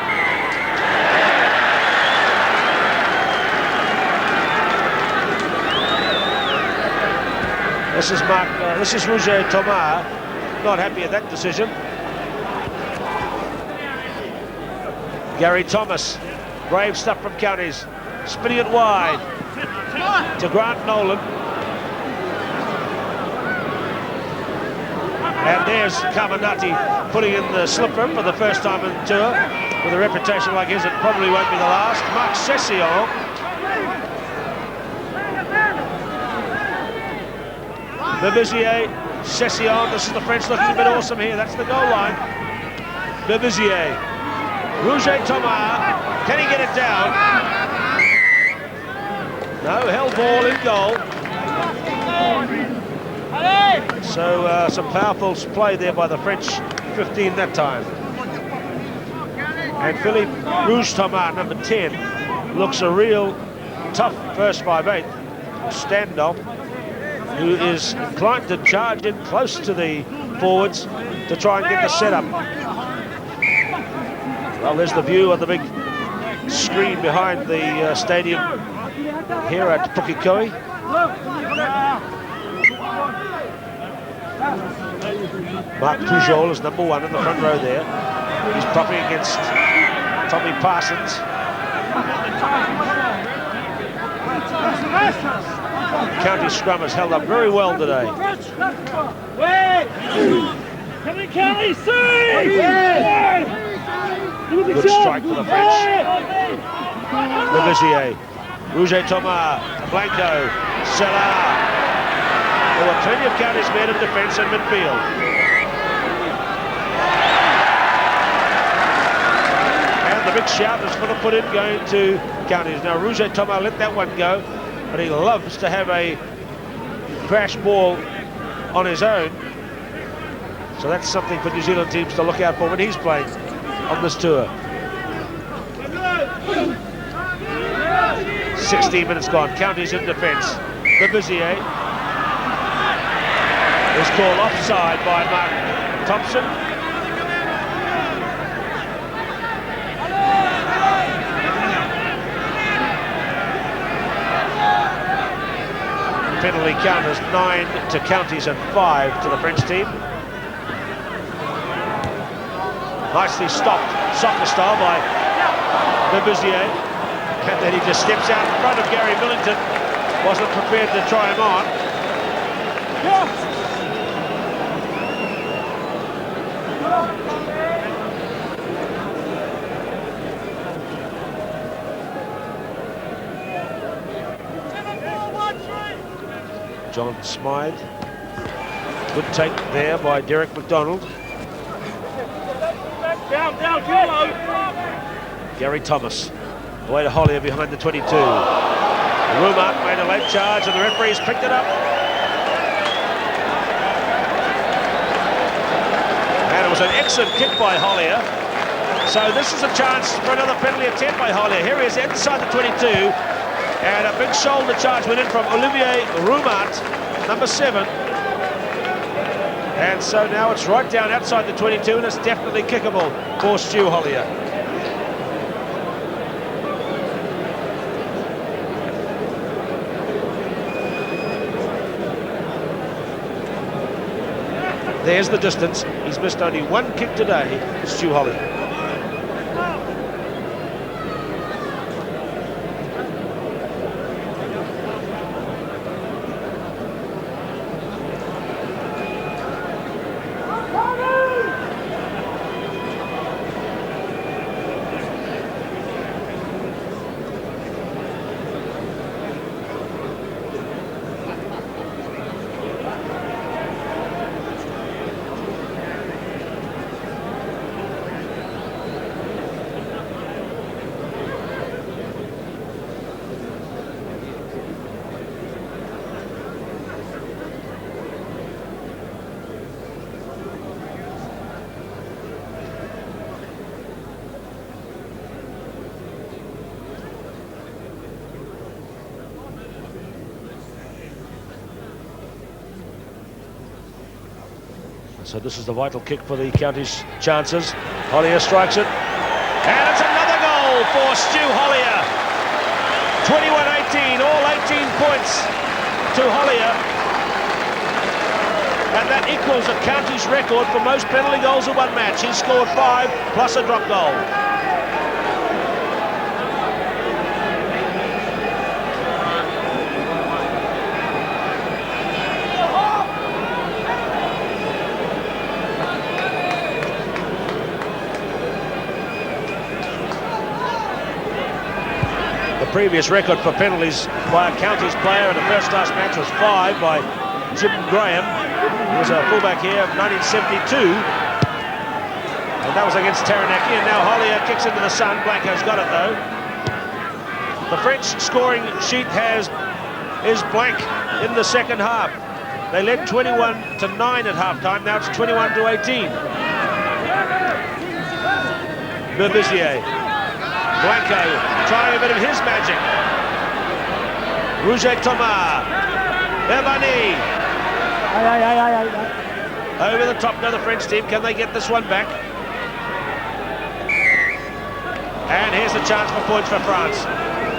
This is Roger Thomas, not happy at that decision. Gary Thomas, brave stuff from Counties, spinning it wide to Grant Nolan. And there's Caminati putting in the slipper for the first time in the tour. With a reputation like his, it probably won't be the last. Marc Session. Bebizier, Session, this is the French looking a bit awesome here. That's the goal line. Bebizier, Roger Thomas, can he get it down? No, held ball in goal. So some powerful play there by the French 15 that time. And Philippe Rouge Thomas, number 10, looks a real tough first 5/8 standoff, who is inclined to charge in close to the forwards to try and get the setup. Well, there's the view of the big screen behind the stadium here at Pukekohe. Mark Pujol is number 1 in the front row there. He's propping against Tommy Parsons. County scrum has held up very well today. Good strike for the French. Bebizier, Roger Thomas, Blanco, Salah. There were plenty of Counties men in defence and midfield. And the big shout is for the put-in going to Counties. Now, Roger Thomas let that one go, but he loves to have a crash ball on his own. So that's something for New Zealand teams to look out for when he's playing on this tour. 16 minutes gone, Counties in defence. Bebizier is called offside by Mark Thompson. Penalty count is 9 to Counties and 5 to the French team. Nicely stopped, soccer style by Bebizier. And then he just steps out in front of Gary Millington. Wasn't prepared to try him on. John Smythe. Good take there by Derek McDonald. Down, Gary Thomas. Away to Hollier behind the 22. Rumark made a late charge and the referees picked it up. And it was an excellent kick by Hollier. So this is a chance for another penalty attempt by Hollier. Here he is inside the 22. And a big shoulder charge went in from Olivier Rumart, number 7. And so now it's right down outside the 22 and it's definitely kickable for Stu Hollier. There's the distance. He's missed only one kick today, Stu Hollier. So this is the vital kick for the county's chances. Hollier strikes it. And it's another goal for Stu Hollier. 21-18, all 18 points to Hollier. And that equals the county's record for most penalty goals in one match. He scored 5 plus a drop goal. The previous record for penalties by a county's player in a first-class match was 5 by Jim Graham. He was a fullback here of 1972. And that was against Taranaki. And now Hollier kicks into the sun. Blanco's got it, though. The French scoring sheet is blank in the second half. They led 21-9 at halftime. Now it's 21-18. Berbizier. Blanco trying a bit of his magic. Roger Thomas. Evani. Over the top now the French team. Can they get this one back? And here's a chance for points for France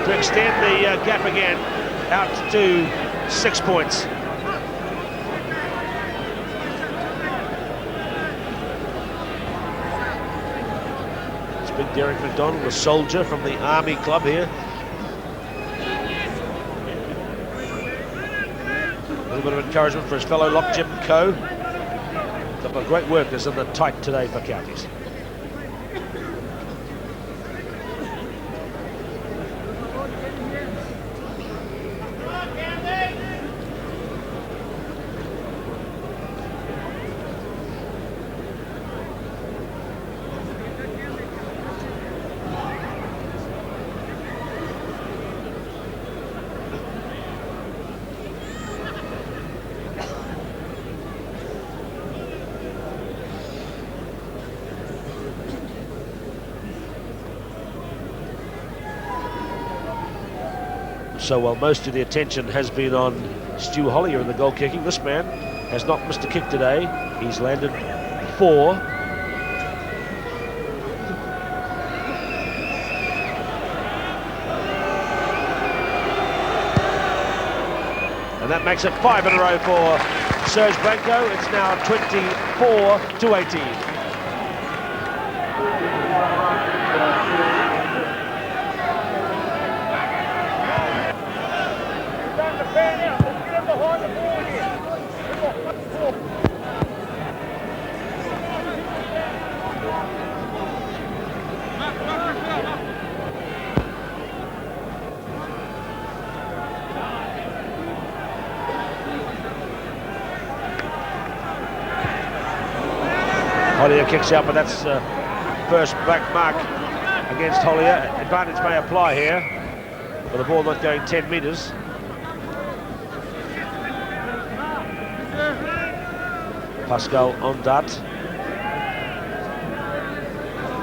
to extend the gap again out to 6 points. It's big Derek McDonald, a soldier from the Army Club here. A little bit of encouragement for his fellow lock, Jim Coe. A couple of great workers in the tight today for counties. So while most of the attention has been on Stu Hollier in the goal kicking, this man has not missed a kick today. He's landed 4. And that makes it 5 in a row for Serge Blanco. It's now 24-18. Hollier kicks out, but that's first black mark against Hollier. Advantage may apply here, with the ball not going 10 metres. Pascal Ondat,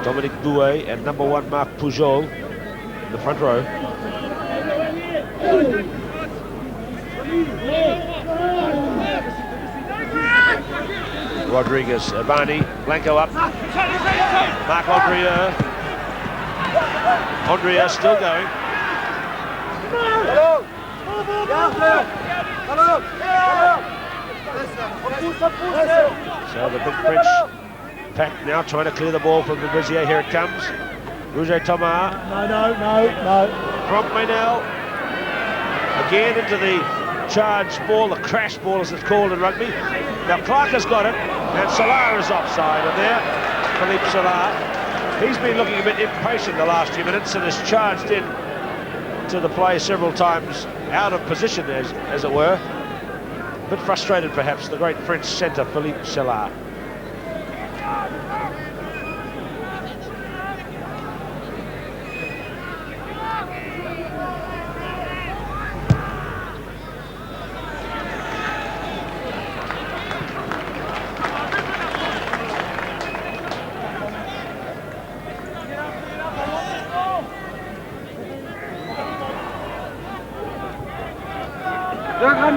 Dominic Bouet, and number 1 Marc Pujol in the front row. Rodriguez, Evani, Blanco up. Marc Andrieux. Andrieux still going. So the big French pack now trying to clear the ball from the Berbizier. Here it comes. Roger Thomas. No. From Maynell. Again into the charge ball, the crash ball as it's called in rugby. Now Clark has got it, and Salah is offside, and there, Philippe Salah. He's been looking a bit impatient the last few minutes and has charged in to the play several times, out of position as it were. A bit frustrated perhaps, the great French centre, Philippe Salah.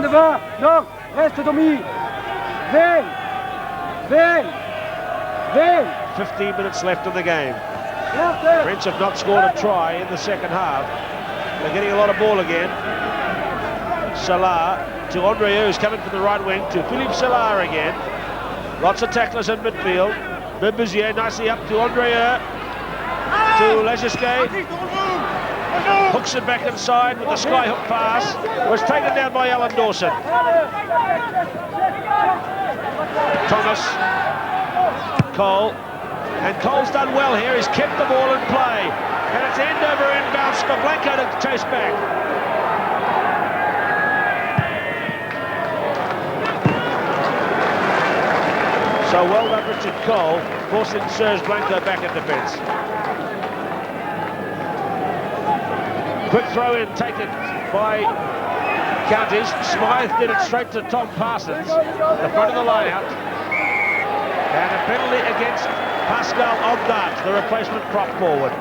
Devant, non, reste Domi. Viens. Vin! 15 minutes left in the game. French have not scored a try in the second half. They're getting a lot of ball again. Salah to Andreu, who's coming from the right wing, to Philippe Salah again. Lots of tacklers in midfield. Berbizier nicely up to Andreu. To Legisque. Hooks it back inside with the sky hook pass. Was taken down by Alan Dawson. Thomas. Cole. And Cole's done well here. He's kept the ball in play. And it's end over inbounds for Blanco to chase back. So well done Richard Cole, forcing Serge Blanco back in defence. Quick throw in taken by Counties. Smythe did it straight to Tom Parsons, the front of the line out. And a penalty against Pascal Ondarch, the replacement prop forward.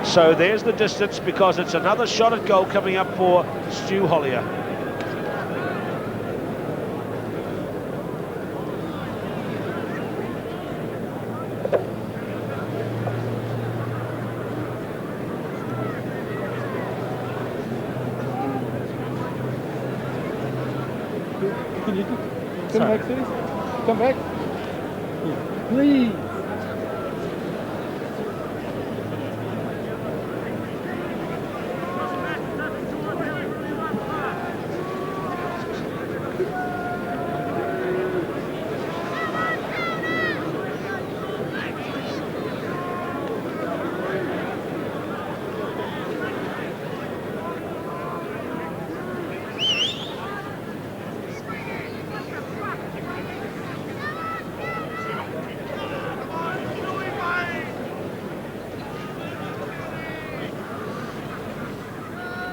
So there's the distance, because it's another shot at goal coming up for Stu Hollier. Come back, please. Come back. Please.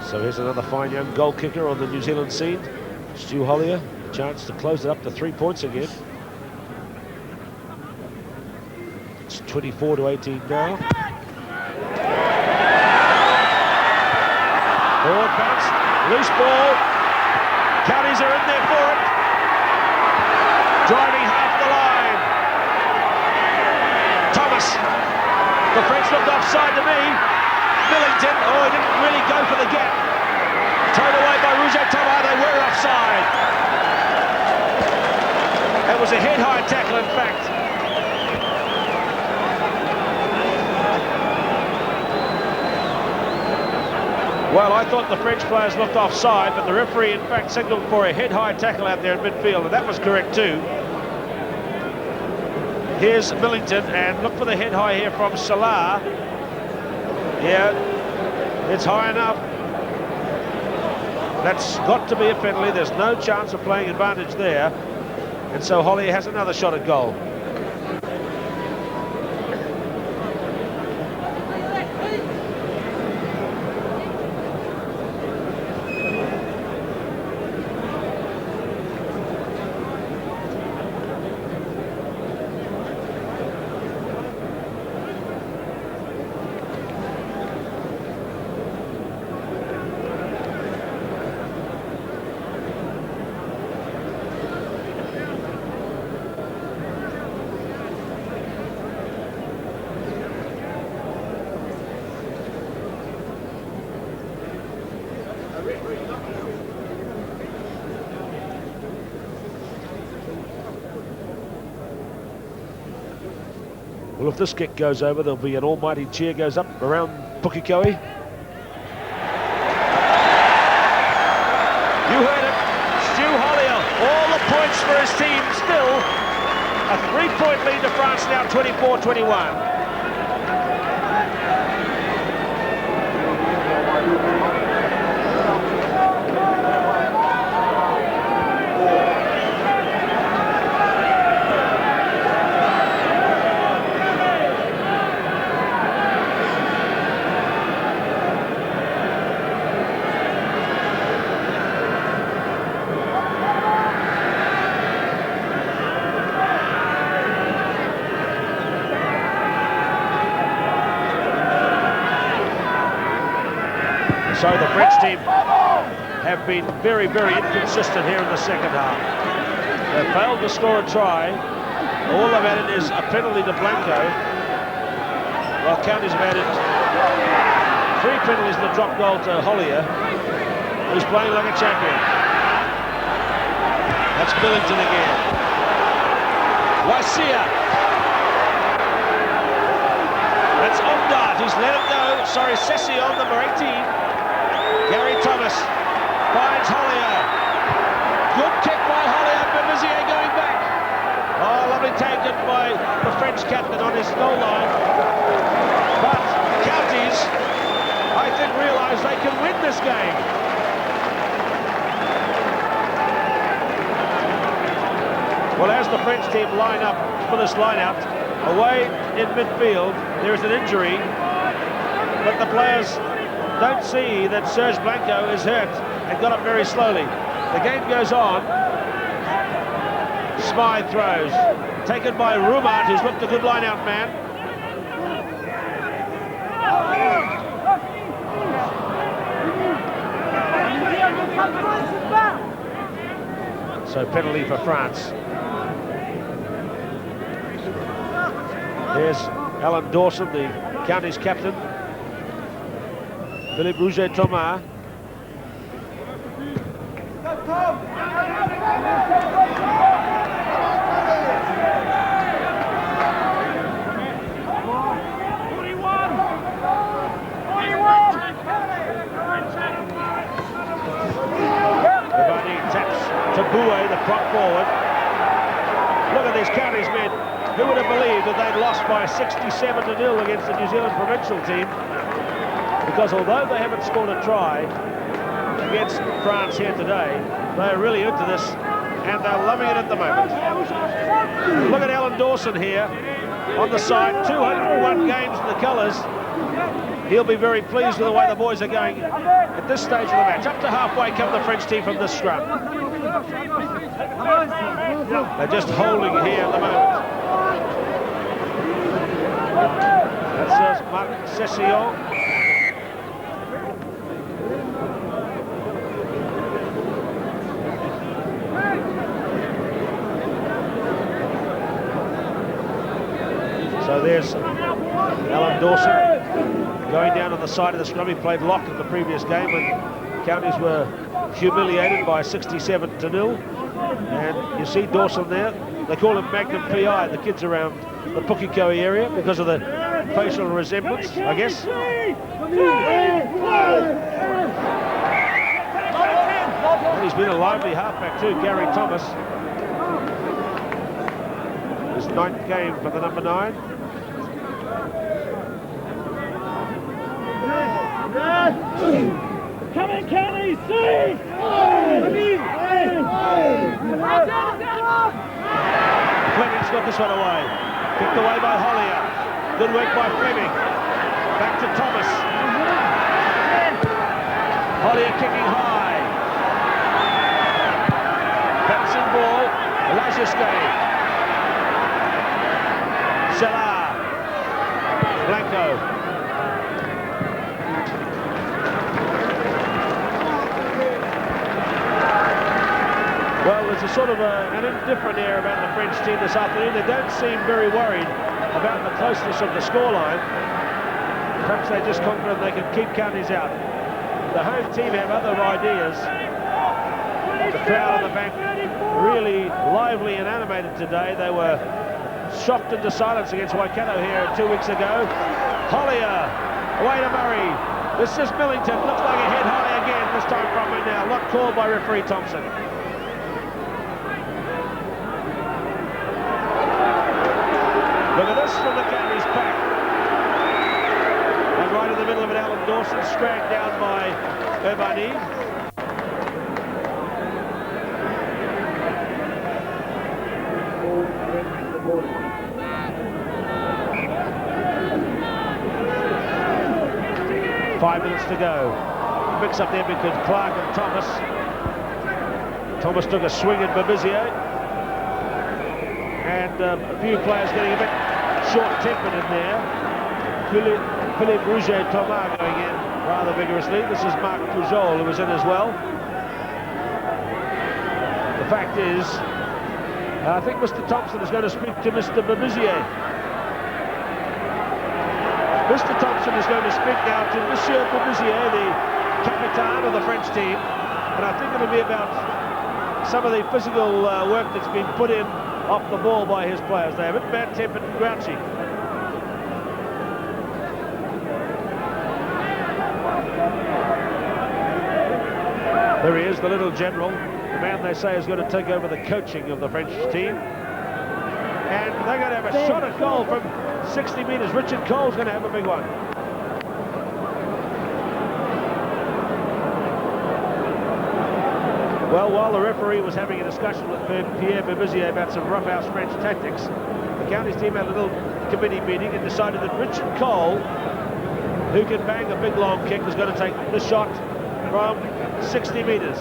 So here's another fine young goal kicker on the New Zealand scene. Stu Hollier, a chance to close it up to 3 points again. It's 24-18 now. Forward bounce, loose ball. Counties are in there for it. Driving half the line. Thomas. The French looked offside to me. Millington, oh, he didn't really go for the gap. Towed away by Rouget Thomas, they were offside. It was a head-high tackle, in fact. Well, I thought the French players looked offside, but the referee, in fact, signalled for a head-high tackle out there in midfield, and that was correct too. Here's Millington, and look for the head-high here from Salah. Yeah, it's high enough. That's got to be a penalty. There's no chance of playing advantage there. And so Hollier has another shot at goal. Well, if this kick goes over, there'll be an almighty cheer goes up around Pukekohe. You heard it, Stu Hollier, all the points for his team, still a 3-point lead to France now, 24-21. So the French team have been very, very inconsistent here in the second half. They've failed to score a try. All they've added is a penalty to Blanco. Well, Counties have added 3 penalties and a drop goal to Hollier, who's playing like a champion. That's Billington again. Wasia. That's Omdart, who's let it go. Sorry, Session, number 18. Gary Thomas finds Hollier. Good kick by Hollier. Berbizier going back. Oh, lovely taken by the French captain on his goal line. But Counties, I think, realise they can win this game. Well, as the French team line up for this line-out, away in midfield, there is an injury, but the players don't see that Serge Blanco is hurt and got up very slowly. The game goes on. Smythe throws, taken by Rumart, who's looked a good line-out man. So penalty for France. There's Alan Dawson, the Counties captain. Philippe Rouget-Thomas. To Bouet, the prop forward. Look at these Counties men. Who would have believed that they'd lost by 67-0 against the New Zealand provincial team? Because although they haven't scored a try against France here today, they're really into this and they're loving it at the moment. Look at Alan Dawson here on the side, 201 games in the colours. He'll be very pleased with the way the boys are going at this stage of the match. Up to halfway come the French team from this scrum. They're just holding here at the moment. That's Marc Session. So there's Alan Dawson going down on the side of the scrum. He played lock in the previous game when Counties were humiliated by 67-0. And you see Dawson there. They call him Magnum PI, the kids around the Pukekohe area, because of the facial resemblance, I guess. And he's been a lively halfback too, Gary Thomas. His 9th game for the number 9. Come in, Counties, see! Fleming's got this one away. Kicked away by Hollier. Good work by Fleming. Back to Thomas. Hollier kicking high. Bouncing ball. Lajuske. Salah. Blanco. Well, there's a sort of an indifferent air about the French team this afternoon. They don't seem very worried about the closeness of the scoreline. Perhaps they're just confident they can keep Counties out. The home team have other ideas. The crowd on the bank really lively and animated today. They were shocked into silence against Waikato here 2 weeks ago. Hollier, away to Murray. This is Millington. Looks like a head high again, this time from me now. Not called by referee Thompson. Look at this from the Counties pack. And right in the middle of it, Alan Dawson, dragged down by Urbani. Five minutes to go. Mix up there between Clark and Thomas. Thomas took a swing at Berbizier. And a few players getting a bit short-tempered in there. Philippe Rouget-Thomas going in rather vigorously. This is Marc Pujol, who was in as well. The fact is, I think Mr. Thompson is going to speak to Mr. Babizier. Mr. Thompson is going to speak now to Monsieur Babizier, the captain of the French team, and I think it'll be about some of the physical work that's been put in off the ball by his players. They're a bit bad-tempered and grouchy. There he is, the little general, the man they say is going to take over the coaching of the French team. And they're going to have a shot at goal from 60 metres. Richard Cole's going to have a big one. Well, while the referee was having a discussion with Pierre Babizier about some roughhouse French tactics, the counties team had a little committee meeting and decided that Richard Cole, who can bang a big long kick, is going to take the shot from 60 metres.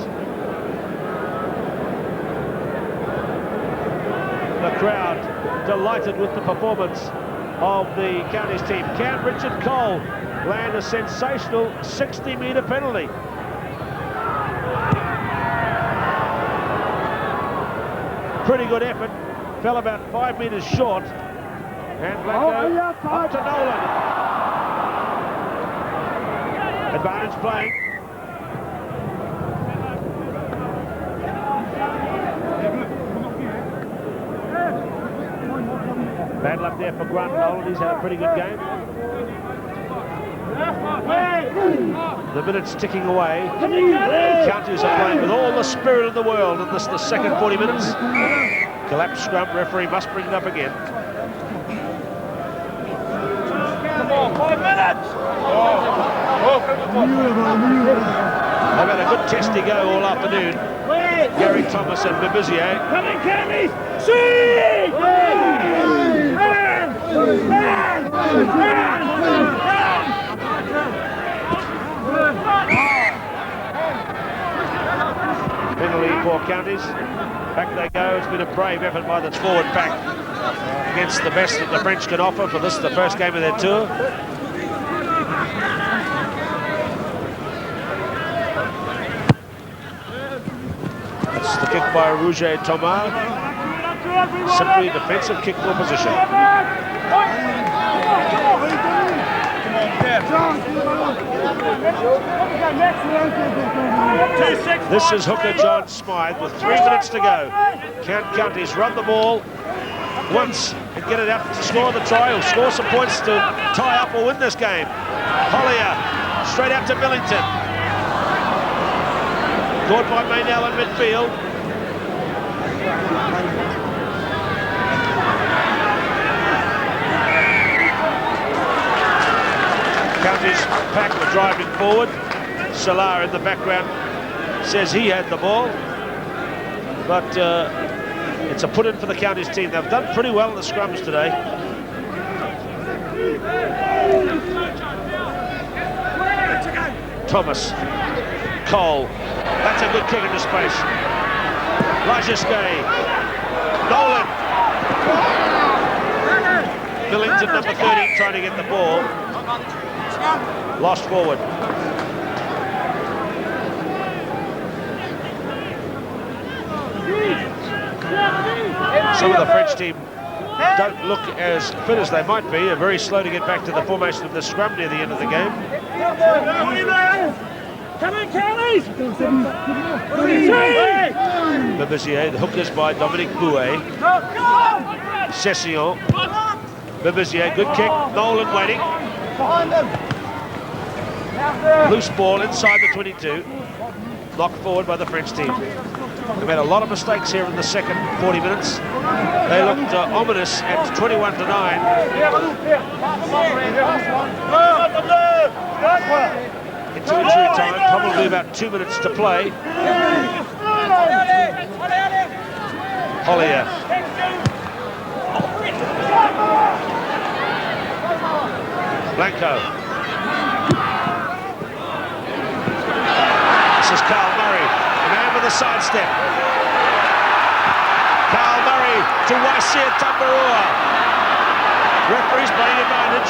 The crowd delighted with the performance of the counties team. Can Richard Cole land a sensational 60-metre penalty? Pretty good effort, fell about 5 metres short, and Blanco up to Nolan. Advantage playing. Bad luck there for Grant Nolan, he's had a pretty good game. The minutes ticking away. Counties are playing with all the spirit in the world in this, the second 40 minutes. Collapsed scrum, referee must bring it up again. Come on, 5 minutes! They've had a good testy go all afternoon. Gary Thomas and Babizier. Come in, Cammies! See! Penalty for counties. Back they go. It's been a brave effort by the forward pack against the best that the French can offer for this, the first game of their tour. It's the kick by Rouget-Thomas. Simply defensive kick for position. This is hooker John Smythe with 3 minutes to go. Can counties run the ball once and get it out to score the try, or score some points to tie up or win this game? Hollier straight out to Millington. Caught by Maynell in midfield. Counties pack were driving forward. Salah in the background says he had the ball, but it's a put in for the counties team. They've done pretty well in the scrums today. Thomas, Cole, that's a good kick into space. Lajiskay, Nolan, Millington, number 30, trying to get the ball. Lost forward. Some of the French team don't look as fit as they might be. They're very slow to get back to the formation of the scrum near the end of the game. Come on, Kelly's! Babizier, the hookers by Dominique Bouet. Session. Babizier, good kick. Nolan waiting. Behind them! Loose ball inside the 22. Knocked forward by the French team. They've had a lot of mistakes here in the second 40 minutes. They looked ominous at 21-9. Into injury time, probably about 2 minutes to play. Hollier. Blanco. This is Carl Murray, the man with a sidestep. Carl Murray to Waisir Tambarua. Referee's playing advantage.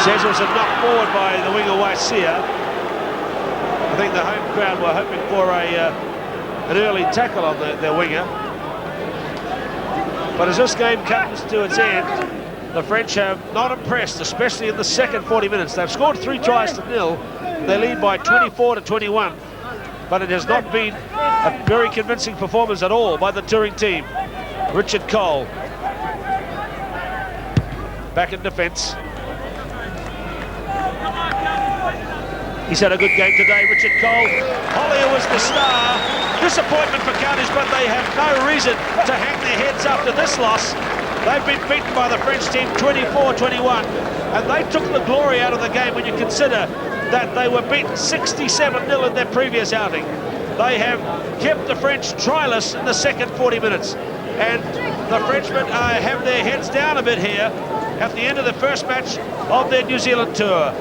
Says it was a knock forward by the winger Waisia. I think the home crowd were hoping for an early tackle on their winger. But as this game comes to its end, the French have not impressed, especially in the second 40 minutes. They've scored 3 tries to nil. They lead by 24-21. But it has not been a very convincing performance at all by the touring team. Richard Cole back in defence. He's had a good game today, Richard Cole. Hollier was the star. Disappointment for Counties, but they have no reason to hang their heads after this loss. They've been beaten by the French team 24-21, and they took the glory out of the game when you consider that they were beaten 67-0 in their previous outing. They have kept the French tryless in the second 40 minutes, and the Frenchmen have their heads down a bit here at the end of the first match of their New Zealand tour.